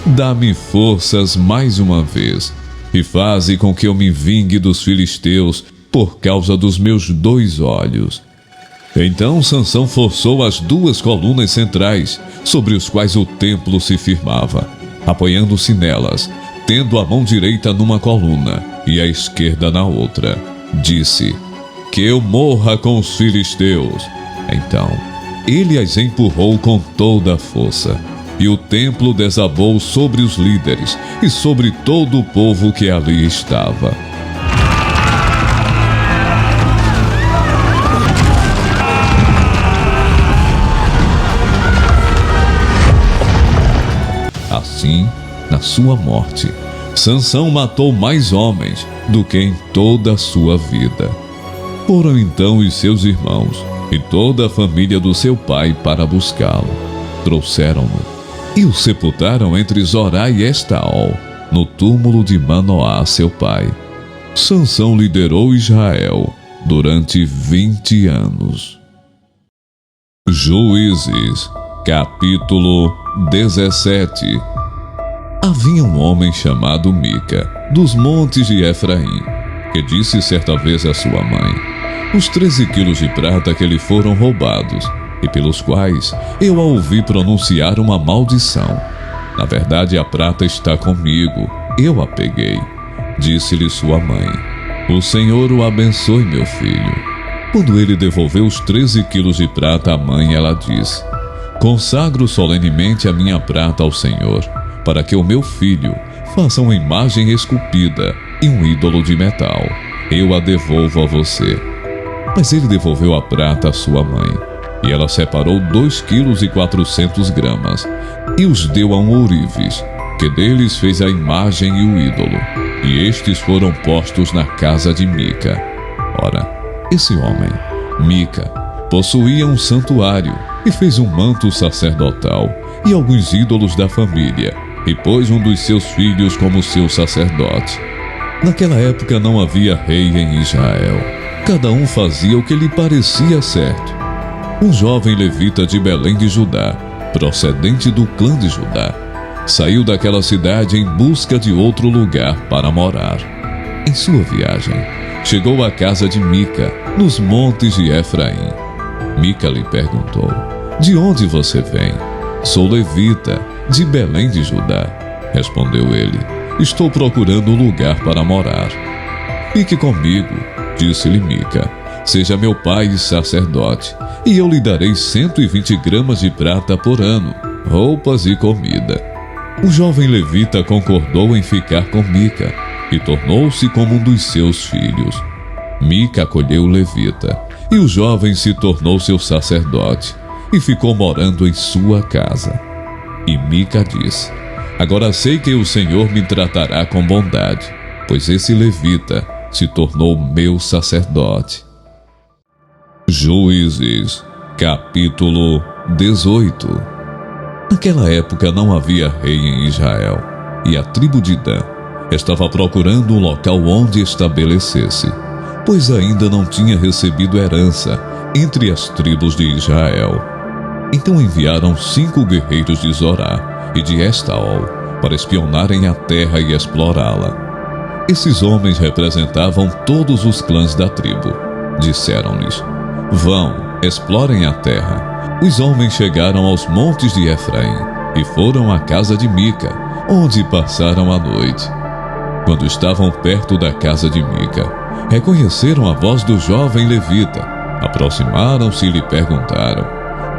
dá-me forças mais uma vez, e faze com que eu me vingue dos filisteus por causa dos meus 2 olhos. Então Sansão forçou as 2 colunas centrais, sobre os quais o templo se firmava, apoiando-se nelas, tendo a mão direita numa coluna e a esquerda na outra. Disse: Que eu morra com os filisteus. Então ele as empurrou com toda a força, e o templo desabou sobre os líderes e sobre todo o povo que ali estava. Assim, na sua morte, Sansão matou mais homens do que em toda a sua vida. Foram então os seus irmãos e toda a família do seu pai para buscá-lo. Trouxeram-no e o sepultaram entre Zorá e Estaol, no túmulo de Manoá, seu pai. Sansão liderou Israel durante 20 anos. Juízes, capítulo 17. Havia um homem chamado Mica, dos montes de Efraim, que disse certa vez à sua mãe: os 13 quilos de prata que lhe foram roubados, e pelos quais eu a ouvi pronunciar uma maldição. Na verdade, a prata está comigo, eu a peguei. Disse-lhe sua mãe: o Senhor o abençoe, meu filho. Quando ele devolveu os 13 quilos de prata à mãe, ela disse: consagro solenemente a minha prata ao Senhor, para que o meu filho faça uma imagem esculpida e um ídolo de metal. Eu a devolvo a você. Mas ele devolveu a prata à sua mãe, e ela separou 2,4 quilos e os deu a um ourives, que deles fez a imagem e o ídolo, e estes foram postos na casa de Mica. Ora, esse homem, Mica, possuía um santuário, e fez um manto sacerdotal e alguns ídolos da família, e pôs um dos seus filhos como seu sacerdote. Naquela época não havia rei em Israel. Cada um fazia o que lhe parecia certo. Um jovem levita de Belém de Judá, procedente do clã de Judá, saiu daquela cidade em busca de outro lugar para morar. Em sua viagem, chegou à casa de Mica, nos montes de Efraim. Mica lhe perguntou: de onde você vem? Sou levita, de Belém de Judá. Respondeu ele: estou procurando um lugar para morar. Fique comigo, disse-lhe Mica. Seja meu pai e sacerdote, e eu lhe darei 120 gramas de prata por ano, roupas e comida. O jovem levita concordou em ficar com Mica, e tornou-se como um dos seus filhos. Mica acolheu o levita, e o jovem se tornou seu sacerdote, e ficou morando em sua casa. E Mica disse: agora sei que o Senhor me tratará com bondade, pois esse levita se tornou meu sacerdote. Juízes, capítulo 18. Naquela época não havia rei em Israel, e a tribo de Dan estava procurando um local onde estabelecesse, pois ainda não tinha recebido herança entre as tribos de Israel. Então enviaram 5 guerreiros de Zorá e de Estaol para espionarem a terra e explorá-la. Esses homens representavam todos os clãs da tribo. Disseram-lhes: vão, explorem a terra. Os homens chegaram aos montes de Efraim e foram à casa de Mica, onde passaram a noite. Quando estavam perto da casa de Mica, reconheceram a voz do jovem levita. Aproximaram-se e lhe perguntaram: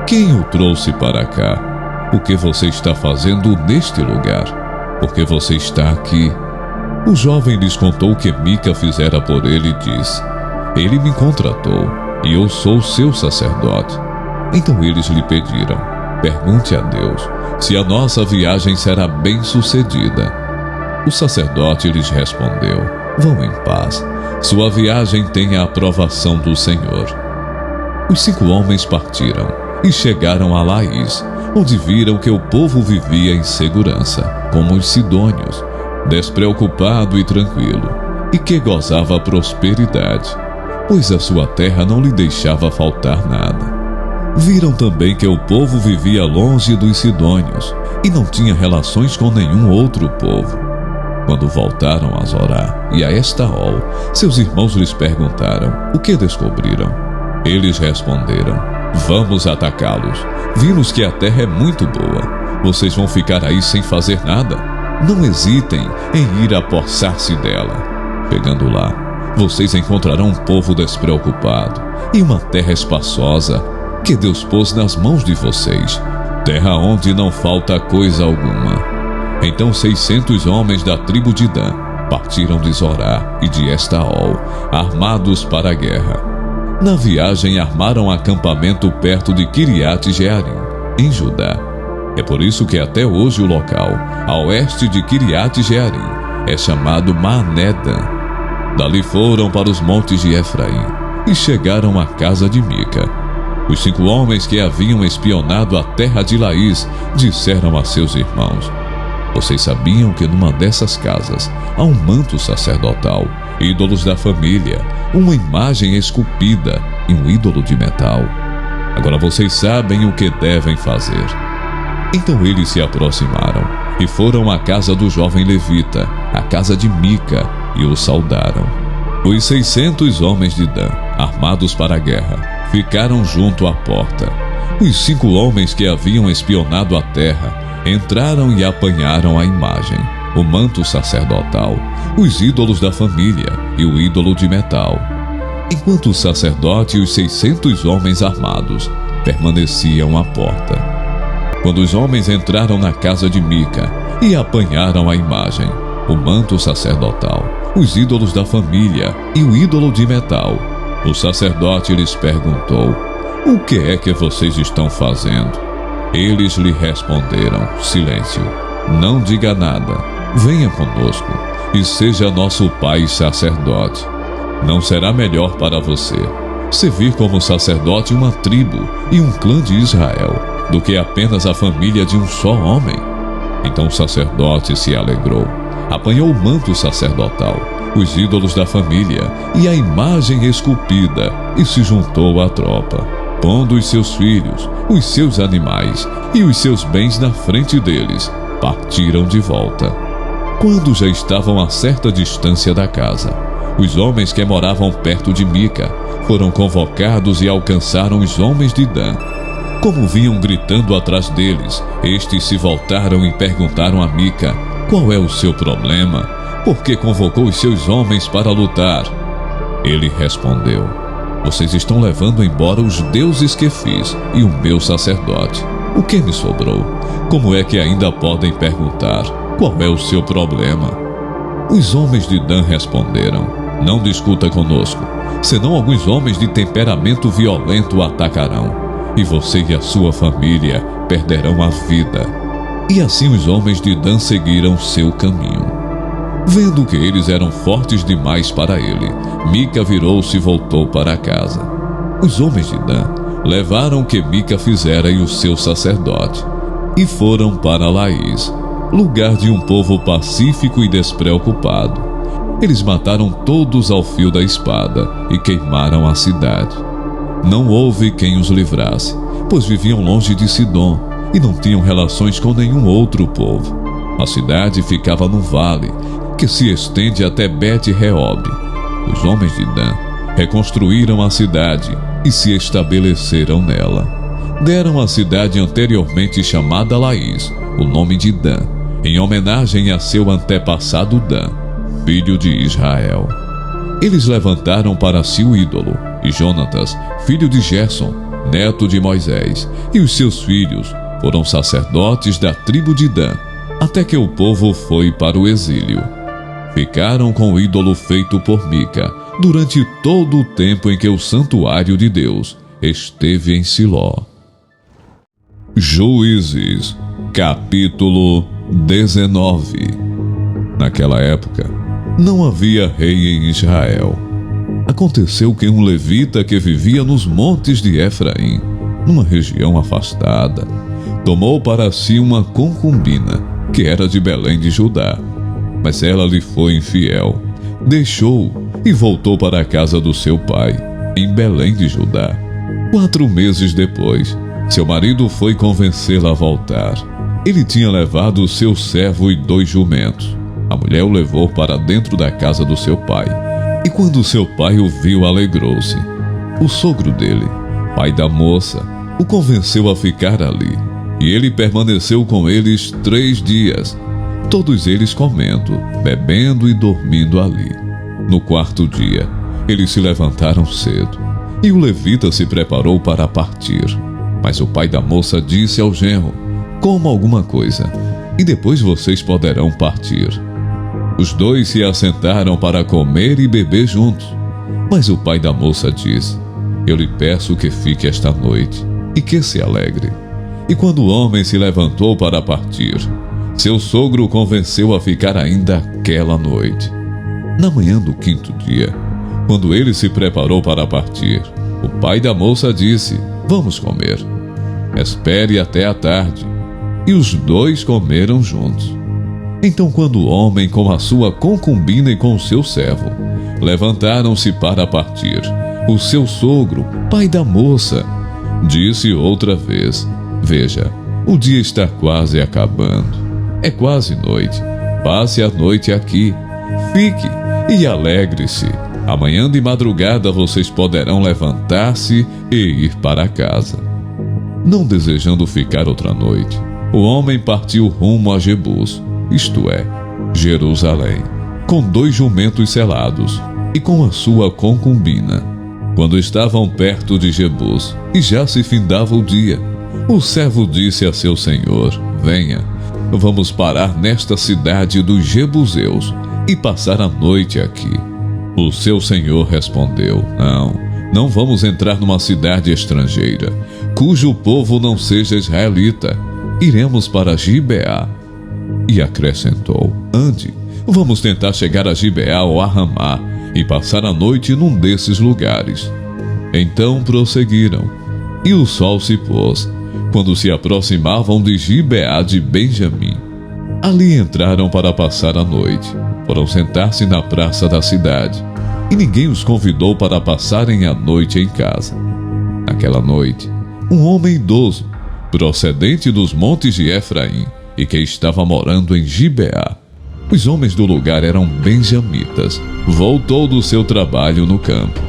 quem o trouxe para cá? O que você está fazendo neste lugar? Por que você está aqui? O jovem lhes contou o que Mica fizera por ele e disse: ele me contratou, e eu sou seu sacerdote. Então eles lhe pediram: pergunte a Deus se a nossa viagem será bem-sucedida. O sacerdote lhes respondeu: vão em paz, sua viagem tem a aprovação do Senhor. Os 5 homens partiram e chegaram a Laís, onde viram que o povo vivia em segurança, como os sidônios, despreocupado e tranquilo, e que gozava prosperidade, pois a sua terra não lhe deixava faltar nada. Viram também que o povo vivia longe dos sidônios e não tinha relações com nenhum outro povo. Quando voltaram a Zorá e a Estaol, seus irmãos lhes perguntaram o que descobriram. Eles responderam: vamos atacá-los. Vimos que a terra é muito boa. Vocês vão ficar aí sem fazer nada? Não hesitem em ir apossar-se dela. Chegando lá, vocês encontrarão um povo despreocupado e uma terra espaçosa que Deus pôs nas mãos de vocês, terra onde não falta coisa alguma. Então 600 homens da tribo de Dan partiram de Zorá e de Estaol, armados para a guerra. Na viagem armaram acampamento perto de Quiriate-Jearim, em Judá. É por isso que até hoje o local, a oeste de Quiriate-Jearim, é chamado Maanedã. Dali foram para os montes de Efraim e chegaram à casa de Mica. Os 5 homens que haviam espionado a terra de Laís disseram a seus irmãos: Vocês sabiam que numa dessas casas há um manto sacerdotal, ídolos da família, uma imagem esculpida e um ídolo de metal. Agora vocês sabem o que devem fazer. Então eles se aproximaram e foram à casa do jovem levita, à casa de Mica, e o saudaram. Os 600 homens de Dan, armados para a guerra, ficaram junto à porta. Os 5 homens que haviam espionado a terra entraram e apanharam a imagem, o manto sacerdotal, os ídolos da família e o ídolo de metal, enquanto o sacerdote e os 600 homens armados permaneciam à porta. Quando os homens entraram na casa de Mica e apanharam a imagem, o manto sacerdotal, os ídolos da família e o ídolo de metal, o sacerdote lhes perguntou: "O que é que vocês estão fazendo?" Eles lhe responderam: "Silêncio, não diga nada. Venha conosco e seja nosso pai sacerdote. Não será melhor para você servir como sacerdote uma tribo e um clã de Israel do que apenas a família de um só homem?" Então o sacerdote se alegrou, apanhou o manto sacerdotal, os ídolos da família e a imagem esculpida e se juntou à tropa, pondo os seus filhos, os seus animais e os seus bens na frente deles, partiram de volta. Quando já estavam a certa distância da casa, os homens que moravam perto de Mica foram convocados e alcançaram os homens de Dan. Como vinham gritando atrás deles, estes se voltaram e perguntaram a Mica: "Qual é o seu problema? Por que convocou os seus homens para lutar?" Ele respondeu: "Vocês estão levando embora os deuses que fiz e o meu sacerdote. O que me sobrou? Como é que ainda podem perguntar: qual é o seu problema?" Os homens de Dan responderam: "Não discuta conosco, senão alguns homens de temperamento violento o atacarão, e você e a sua família perderão a vida." E assim os homens de Dan seguiram seu caminho. Vendo que eles eram fortes demais para ele, Mica virou-se e voltou para casa. Os homens de Dan levaram o que Mica fizera e o seu sacerdote, e foram para Laís, lugar de um povo pacífico e despreocupado. Eles mataram todos ao fio da espada e queimaram a cidade. Não houve quem os livrasse, pois viviam longe de Sidom e não tinham relações com nenhum outro povo. A cidade ficava no vale, que se estende até Bet-Reob. Os homens de Dan reconstruíram a cidade e se estabeleceram nela. Deram à cidade anteriormente chamada Laís o nome de Dan, em homenagem a seu antepassado Dan, filho de Israel. Eles levantaram para si o ídolo, e Jonatas, filho de Gerson, neto de Moisés, e os seus filhos foram sacerdotes da tribo de Dan, até que o povo foi para o exílio. Ficaram com o ídolo feito por Mica durante todo o tempo em que o santuário de Deus esteve em Siló. Juízes, capítulo 19. Naquela época, não havia rei em Israel. Aconteceu que um levita que vivia nos montes de Efraim, numa região afastada, tomou para si uma concubina, que era de Belém de Judá. Mas ela lhe foi infiel, deixou e voltou para a casa do seu pai, em Belém de Judá. 4 meses depois, seu marido foi convencê-la a voltar. Ele tinha levado o seu servo e 2 jumentos. A mulher o levou para dentro da casa do seu pai. E quando seu pai o viu, alegrou-se. O sogro dele, pai da moça, o convenceu a ficar ali. E ele permaneceu com eles 3 dias. Todos eles comendo, bebendo e dormindo ali. No 4º dia, eles se levantaram cedo, e o levita se preparou para partir. Mas o pai da moça disse ao genro: "Coma alguma coisa, e depois vocês poderão partir." Os 2 se assentaram para comer e beber juntos. Mas o pai da moça disse: "Eu lhe peço que fique esta noite, e que se alegre." E quando o homem se levantou para partir, seu sogro o convenceu a ficar ainda aquela noite. Na manhã do 5º dia, quando ele se preparou para partir, o pai da moça disse: "Vamos comer. Espere até a tarde." E os 2 comeram juntos. Então, quando o homem com a sua concubina e com o seu servo levantaram-se para partir, o seu sogro, pai da moça, disse outra vez: Veja, o dia está quase acabando. É quase noite. Passe a noite aqui. Fique e alegre-se. Amanhã de madrugada vocês poderão levantar-se e ir para casa. Não desejando ficar outra noite, o homem partiu rumo a Jebus, isto é, Jerusalém, com 2 jumentos selados e com a sua concubina. Quando estavam perto de Jebus e já se findava o dia, o servo disse a seu senhor: Venha, vamos parar nesta cidade dos Jebuseus e passar a noite aqui. O seu senhor respondeu: Não vamos entrar numa cidade estrangeira, cujo povo não seja israelita. Iremos para Gibeá. E acrescentou: Ande, vamos tentar chegar a Gibeá ou a Ramá e passar a noite num desses lugares. Então prosseguiram, e o sol se pôs, quando se aproximavam de Gibeá de Benjamim. Ali entraram para passar a noite. Foram sentar-se na praça da cidade, e ninguém os convidou para passarem a noite em casa. Naquela noite, um homem idoso, procedente dos montes de Efraim, e que estava morando em Gibeá, os homens do lugar eram benjamitas, voltou do seu trabalho no campo.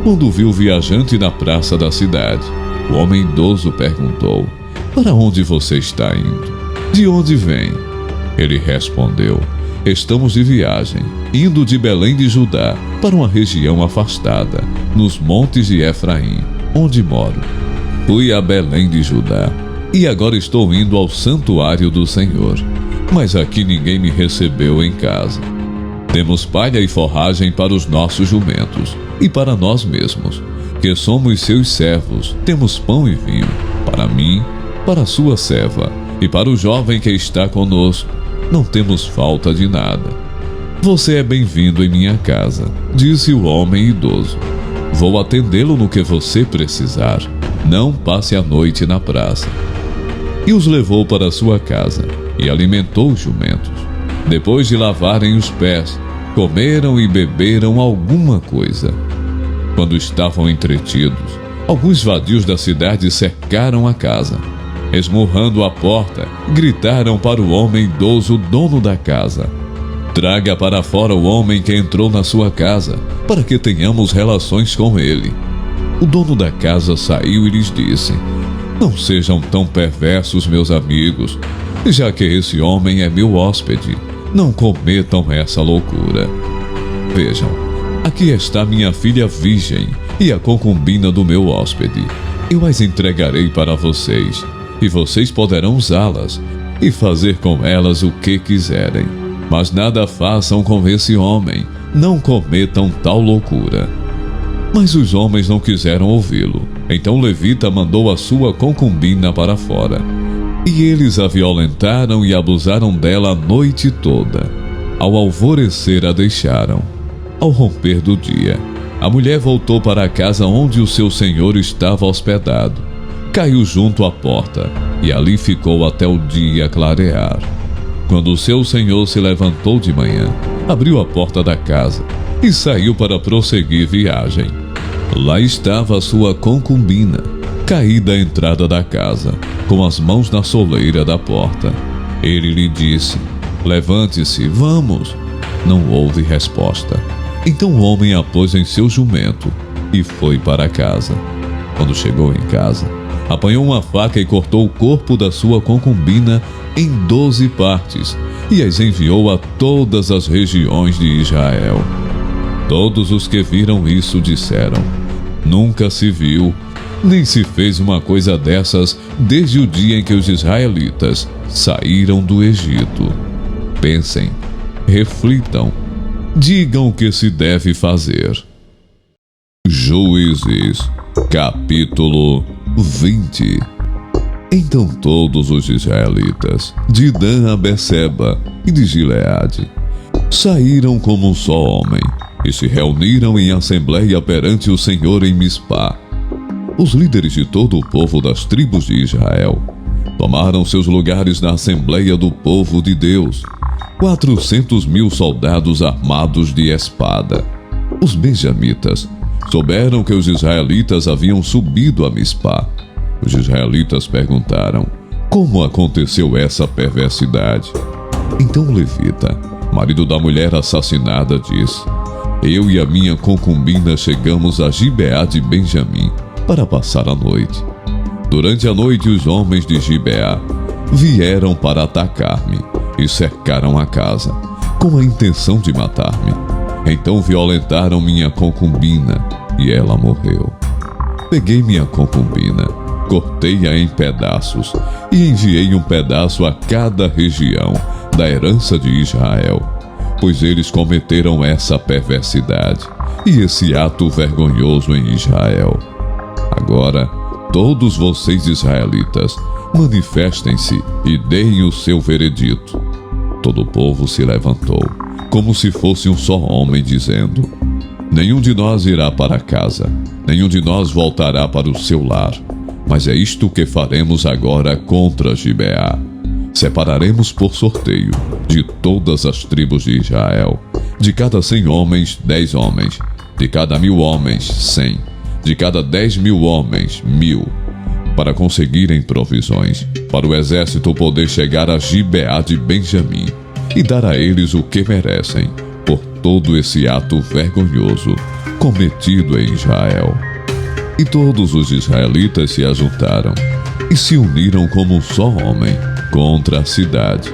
Quando viu o viajante na praça da cidade, o homem idoso perguntou: Para onde você está indo? De onde vem? Ele respondeu: Estamos de viagem, indo de Belém de Judá para uma região afastada, nos montes de Efraim, onde moro. Fui a Belém de Judá, e agora estou indo ao santuário do Senhor, mas aqui ninguém me recebeu em casa. Temos palha e forragem para os nossos jumentos, e para nós mesmos, que somos seus servos, temos pão e vinho, para mim, para a sua serva, e para o jovem que está conosco. Não temos falta de nada. Você é bem-vindo em minha casa, disse o homem idoso. Vou atendê-lo no que você precisar. Não passe a noite na praça. E os levou para sua casa, e alimentou os jumentos. Depois de lavarem os pés, comeram e beberam alguma coisa. Quando estavam entretidos, alguns vadios da cidade cercaram a casa. Esmurrando a porta, gritaram para o homem idoso, dono da casa: Traga para fora o homem que entrou na sua casa, para que tenhamos relações com ele. O dono da casa saiu e lhes disse: Não sejam tão perversos, meus amigos, já que esse homem é meu hóspede. Não cometam essa loucura. Vejam, aqui está minha filha virgem e a concubina do meu hóspede. Eu as entregarei para vocês, e vocês poderão usá-las e fazer com elas o que quiserem. Mas nada façam com esse homem, não cometam tal loucura. Mas os homens não quiseram ouvi-lo. Então o levita mandou a sua concubina para fora. E eles a violentaram e abusaram dela a noite toda. Ao alvorecer a deixaram. Ao romper do dia, a mulher voltou para a casa onde o seu senhor estava hospedado. Caiu junto à porta e ali ficou até o dia clarear. Quando o seu senhor se levantou de manhã, abriu a porta da casa e saiu para prosseguir viagem. Lá estava a sua concubina, caída à entrada da casa, com as mãos na soleira da porta. Ele lhe disse: Levante-se, vamos. Não houve resposta. Então o homem a pôs em seu jumento e foi para casa. Quando chegou em casa, apanhou uma faca e cortou o corpo da sua concubina em 12 partes e as enviou a todas as regiões de Israel. Todos os que viram isso disseram: Nunca se viu, nem se fez uma coisa dessas desde o dia em que os israelitas saíram do Egito. Pensem, reflitam, digam o que se deve fazer. Juízes, capítulo 20. Então todos os israelitas, de Dan a Beceba e de Gileade, saíram como um só homem e se reuniram em assembleia perante o Senhor em Mispá. Os líderes de todo o povo das tribos de Israel tomaram seus lugares na assembleia do povo de Deus, 400.000 soldados armados de espada. Os benjamitas souberam que os israelitas haviam subido a Mispá. Os israelitas perguntaram: como aconteceu essa perversidade? Então o levita, marido da mulher assassinada, disse: eu e a minha concubina chegamos a Gibeá de Benjamim para passar a noite. Durante a noite, os homens de Gibeá vieram para atacar-me e cercaram a casa, com a intenção de matar-me. Então violentaram minha concubina e ela morreu. Peguei minha concubina, cortei-a em pedaços e enviei um pedaço a cada região da herança de Israel, pois eles cometeram essa perversidade e esse ato vergonhoso em Israel. Agora, todos vocês israelitas, manifestem-se e deem o seu veredito. Todo o povo se levantou, como se fosse um só homem, dizendo: nenhum de nós irá para casa, nenhum de nós voltará para o seu lar. Mas é isto que faremos agora contra Gibeá. Separaremos por sorteio de todas as tribos de Israel, de cada 100 homens, 10 homens, de cada 1.000 homens, 100, de cada 10.000 homens, 1.000, para conseguirem provisões, para o exército poder chegar a Gibeá de Benjamim e dar a eles o que merecem por todo esse ato vergonhoso cometido em Israel. E todos os israelitas se ajuntaram e se uniram como um só homem contra a cidade.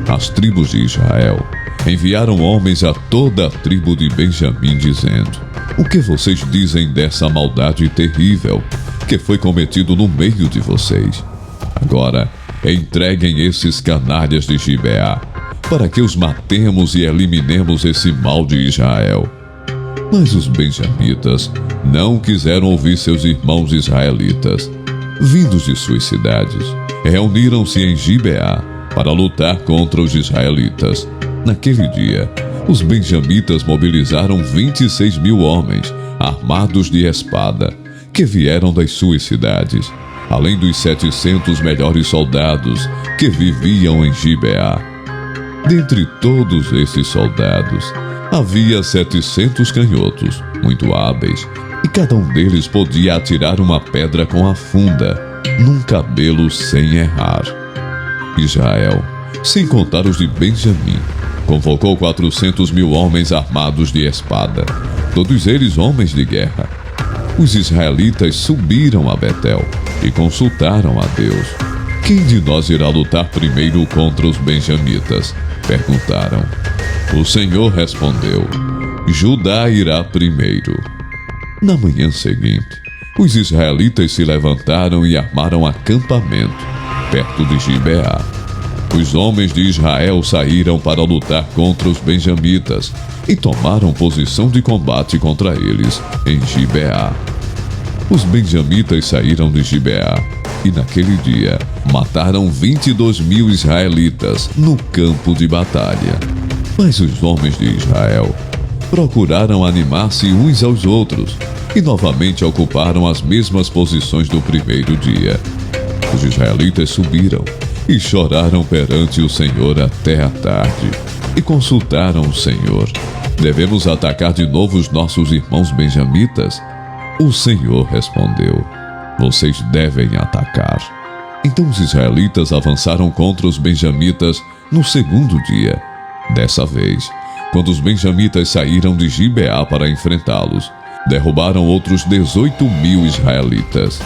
As tribos de Israel enviaram homens a toda a tribo de Benjamim, dizendo: o que vocês dizem dessa maldade terrível que foi cometido no meio de vocês? Agora entreguem esses canalhas de Gibeá, para que os matemos e eliminemos esse mal de Israel. Mas os benjamitas não quiseram ouvir seus irmãos israelitas. Vindos de suas cidades, reuniram-se em Gibeá para lutar contra os israelitas. Naquele dia, os benjamitas mobilizaram 26.000 homens armados de espada, que vieram das suas cidades, além dos 700 melhores soldados que viviam em Gibeá. Dentre todos esses soldados, havia 700 canhotos, muito hábeis, e cada um deles podia atirar uma pedra com a funda, num cabelo sem errar. Israel, sem contar os de Benjamim, convocou 400.000 homens armados de espada, todos eles homens de guerra. Os israelitas subiram a Betel e consultaram a Deus. Quem de nós irá lutar primeiro contra os benjamitas? Perguntaram. O Senhor respondeu: Judá irá primeiro. Na manhã seguinte, os israelitas se levantaram e armaram acampamento perto de Gibeá. Os homens de Israel saíram para lutar contra os benjamitas e tomaram posição de combate contra eles em Gibeá. Os benjamitas saíram de Gibeá e naquele dia mataram 22.000 israelitas no campo de batalha. Mas os homens de Israel procuraram animar-se uns aos outros e novamente ocuparam as mesmas posições do primeiro dia. Os israelitas subiram e choraram perante o Senhor até a tarde e consultaram o Senhor: devemos atacar de novo os nossos irmãos benjamitas? O Senhor respondeu: vocês devem atacar. Então os israelitas avançaram contra os benjamitas no segundo dia. Dessa vez, quando os benjamitas saíram de Gibeá para enfrentá-los, derrubaram outros 18.000 israelitas,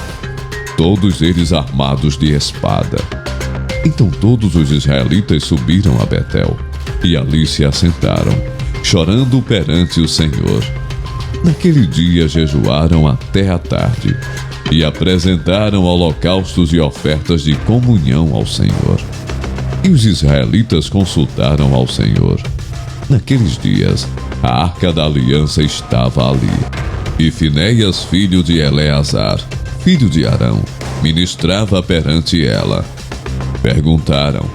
todos eles armados de espada. Então todos os israelitas subiram a Betel e ali se assentaram, chorando perante o Senhor. Naquele dia jejuaram até a tarde e apresentaram holocaustos e ofertas de comunhão ao Senhor. E os israelitas consultaram ao Senhor. Naqueles dias, a arca da aliança estava ali, e Finéias, filho de Eleazar, filho de Arão, ministrava perante ela. Perguntaram: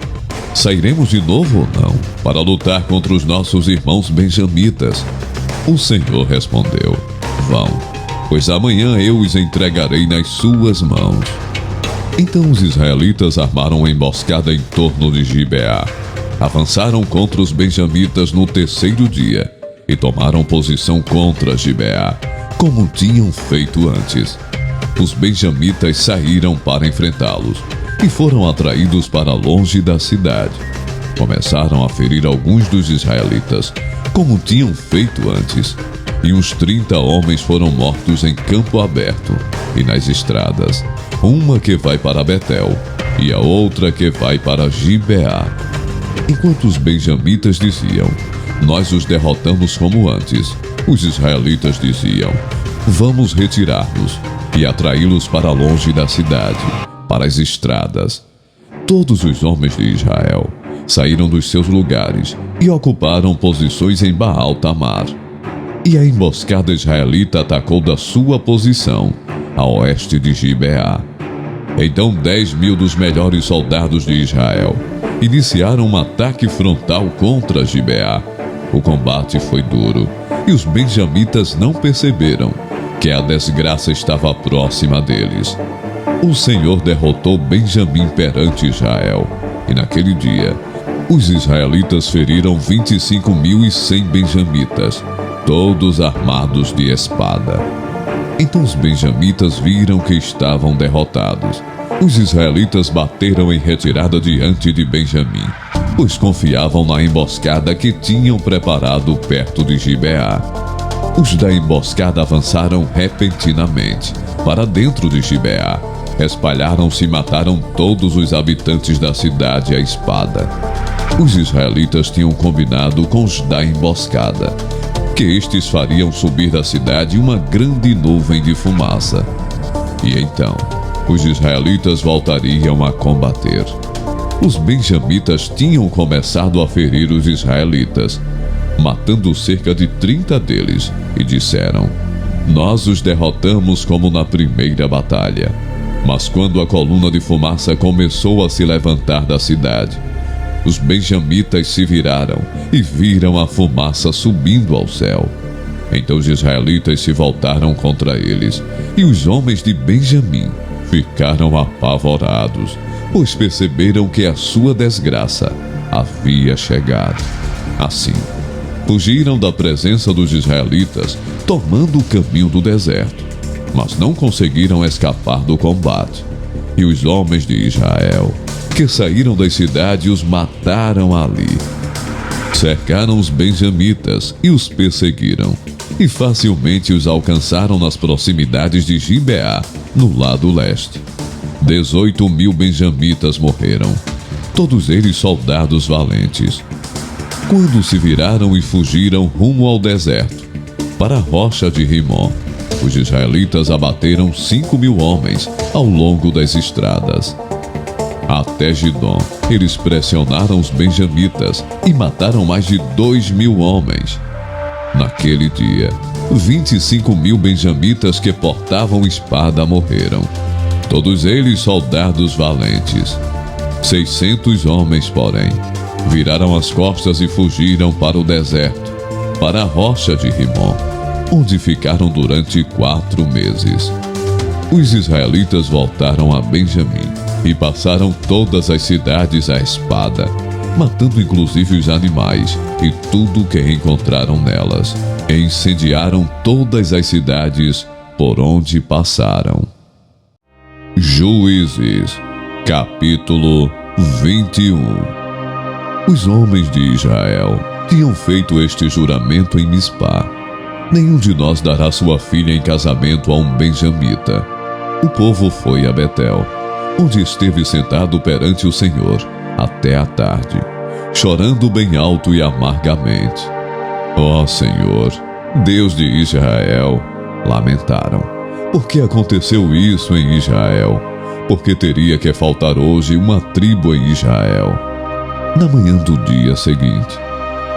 sairemos de novo ou não para lutar contra os nossos irmãos benjamitas? O Senhor respondeu: vão, pois amanhã eu os entregarei nas suas mãos. Então os israelitas armaram uma emboscada em torno de Gibeá avançaram contra os benjamitas no terceiro dia e tomaram posição contra Gibeá, como tinham feito antes. Os benjamitas saíram para enfrentá-los e foram atraídos para longe da cidade. Começaram a ferir alguns dos israelitas, como tinham feito antes, e uns 30 homens foram mortos em campo aberto e nas estradas, uma que vai para Betel e a outra que vai para Gibeá. Enquanto os benjamitas diziam: nós os derrotamos como antes, os israelitas diziam: vamos retirar-nos e atraí-los para longe da cidade, para as estradas. Todos os homens de Israel saíram dos seus lugares e ocuparam posições em Baal-Tamar. E a emboscada israelita atacou da sua posição, a oeste de Gibeá. Então 10.000 dos melhores soldados de Israel iniciaram um ataque frontal contra Gibeá. O combate foi duro e os benjamitas não perceberam que a desgraça estava próxima deles. O Senhor derrotou Benjamim perante Israel, e naquele dia os israelitas feriram 25.100 benjamitas, todos armados de espada. Então os benjamitas viram que estavam derrotados. Os israelitas bateram em retirada diante de Benjamim, pois confiavam na emboscada que tinham preparado perto de Gibeá. Os da emboscada avançaram repentinamente para dentro de Gibeá. Espalharam-se e mataram todos os habitantes da cidade à espada. Os israelitas tinham combinado com os da emboscada que estes fariam subir da cidade uma grande nuvem de fumaça. E então, os israelitas voltariam a combater. Os benjamitas tinham começado a ferir os israelitas, matando cerca de 30 deles, e disseram: nós os derrotamos como na primeira batalha. Mas quando a coluna de fumaça começou a se levantar da cidade, os benjamitas se viraram e viram a fumaça subindo ao céu. Então os israelitas se voltaram contra eles, e os homens de Benjamim ficaram apavorados, pois perceberam que a sua desgraça havia chegado. Assim, fugiram da presença dos israelitas, tomando o caminho do deserto, mas não conseguiram escapar do combate. E os homens de Israel, que saíram da cidade, os mataram ali. Cercaram os benjamitas e os perseguiram, e facilmente os alcançaram nas proximidades de Gibeá, no lado leste. 18.000 benjamitas morreram, todos eles soldados valentes. Quando se viraram e fugiram rumo ao deserto, para a rocha de Rimon, os israelitas abateram 5.000 homens ao longo das estradas. Até Gidom, eles pressionaram os benjamitas e mataram mais de 2.000 homens. Naquele dia, 25.000 benjamitas que portavam espada morreram, todos eles soldados valentes. 600 homens, porém, viraram as costas e fugiram para o deserto, para a rocha de Rimon, onde ficaram durante 4 meses. Os israelitas voltaram a Benjamim e passaram todas as cidades à espada, matando inclusive os animais e tudo o que encontraram nelas, e incendiaram todas as cidades por onde passaram. Juízes, capítulo 21. Os homens de Israel tinham feito este juramento em Mispá: nenhum de nós dará sua filha em casamento a um benjamita. O povo foi a Betel, onde esteve sentado perante o Senhor até a tarde, chorando bem alto e amargamente. Ó Senhor, Deus de Israel, lamentaram. Por que aconteceu isso em Israel? Porque teria que faltar hoje uma tribo em Israel. Na manhã do dia seguinte,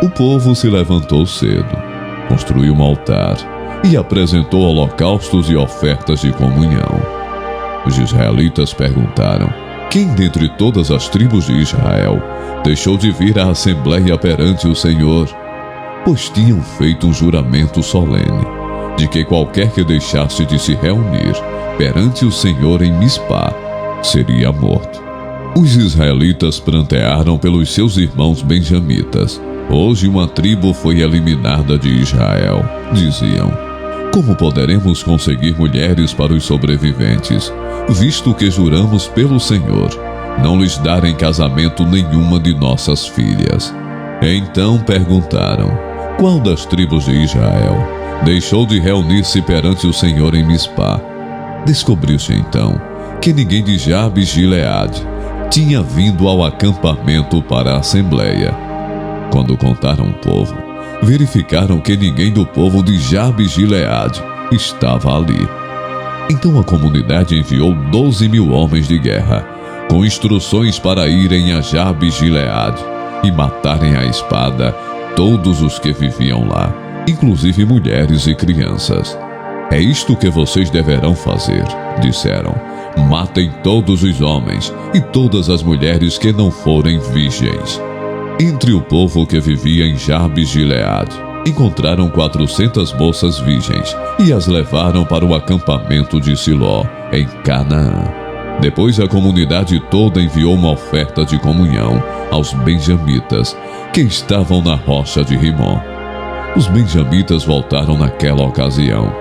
o povo se levantou cedo, construiu um altar e apresentou holocaustos e ofertas de comunhão. Os israelitas perguntaram: quem dentre todas as tribos de Israel deixou de vir à assembleia perante o Senhor? Pois tinham feito um juramento solene de que qualquer que deixasse de se reunir perante o Senhor em Mispá seria morto. Os israelitas prantearam pelos seus irmãos benjamitas. Hoje uma tribo foi eliminada de Israel. Diziam: como poderemos conseguir mulheres para os sobreviventes, visto que juramos pelo Senhor não lhes dar em casamento nenhuma de nossas filhas? Então perguntaram: qual das tribos de Israel deixou de reunir-se perante o Senhor em Mispá? Descobriu-se então que ninguém de Jabes de Gileade tinha vindo ao acampamento para a assembleia. Quando contaram o povo, verificaram que ninguém do povo de Jabes de Gileade estava ali. Então a comunidade enviou 12.000 homens de guerra, com instruções para irem a Jabes de Gileade e matarem à espada todos os que viviam lá, inclusive mulheres e crianças. É isto que vocês deverão fazer, disseram. Matem todos os homens e todas as mulheres que não forem virgens. Entre o povo que vivia em Jabes de Gileade, encontraram 400 moças virgens e as levaram para o acampamento de Siló, em Canaã. Depois a comunidade toda enviou uma oferta de comunhão aos benjamitas que estavam na rocha de Rimom. Os benjamitas voltaram naquela ocasião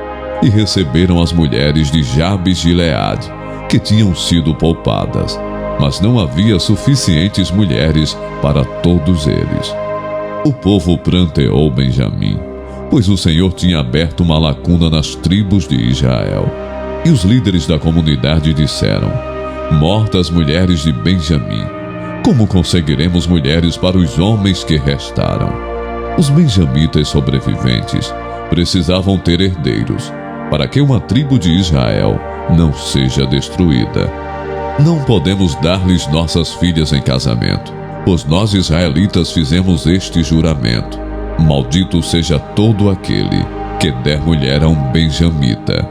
e receberam as mulheres de Jabes de Gileade, que tinham sido poupadas, mas não havia suficientes mulheres para todos eles. O povo pranteou Benjamim, pois o Senhor tinha aberto uma lacuna nas tribos de Israel. E os líderes da comunidade disseram: mortas mulheres de Benjamim, como conseguiremos mulheres para os homens que restaram? Os benjamitas sobreviventes precisavam ter herdeiros, para que uma tribo de Israel não seja destruída. Não podemos dar-lhes nossas filhas em casamento, pois nós israelitas fizemos este juramento: maldito seja todo aquele que der mulher a um benjamita.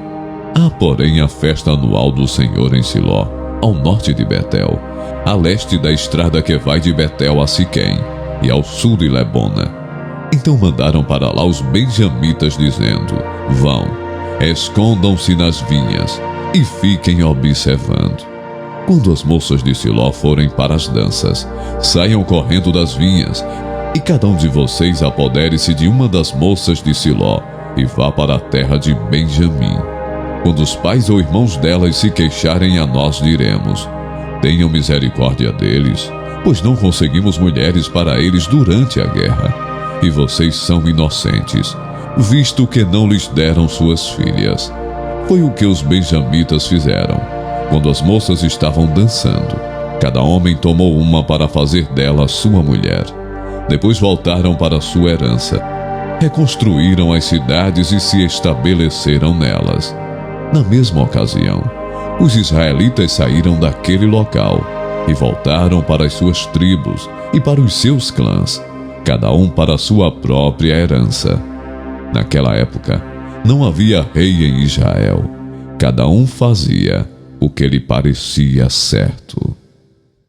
Há, porém, a festa anual do Senhor em Siló, ao norte de Betel, a leste da estrada que vai de Betel a Siquém, e ao sul de Lebona. Então mandaram para lá os benjamitas, dizendo: vão, escondam-se nas vinhas e fiquem observando. Quando as moças de Siló forem para as danças, saiam correndo das vinhas, e cada um de vocês apodere-se de uma das moças de Siló e vá para a terra de Benjamim. Quando os pais ou irmãos delas se queixarem a nós, diremos: tenham misericórdia deles, pois não conseguimos mulheres para eles durante a guerra, e vocês são inocentes, visto que não lhes deram suas filhas. Foi o que os benjamitas fizeram. Quando as moças estavam dançando, cada homem tomou uma para fazer dela sua mulher. Depois voltaram para sua herança, reconstruíram as cidades e se estabeleceram nelas. Na mesma ocasião, os israelitas saíram daquele local e voltaram para as suas tribos e para os seus clãs, cada um para a sua própria herança. Naquela época, não havia rei em Israel. Cada um fazia o que lhe parecia certo.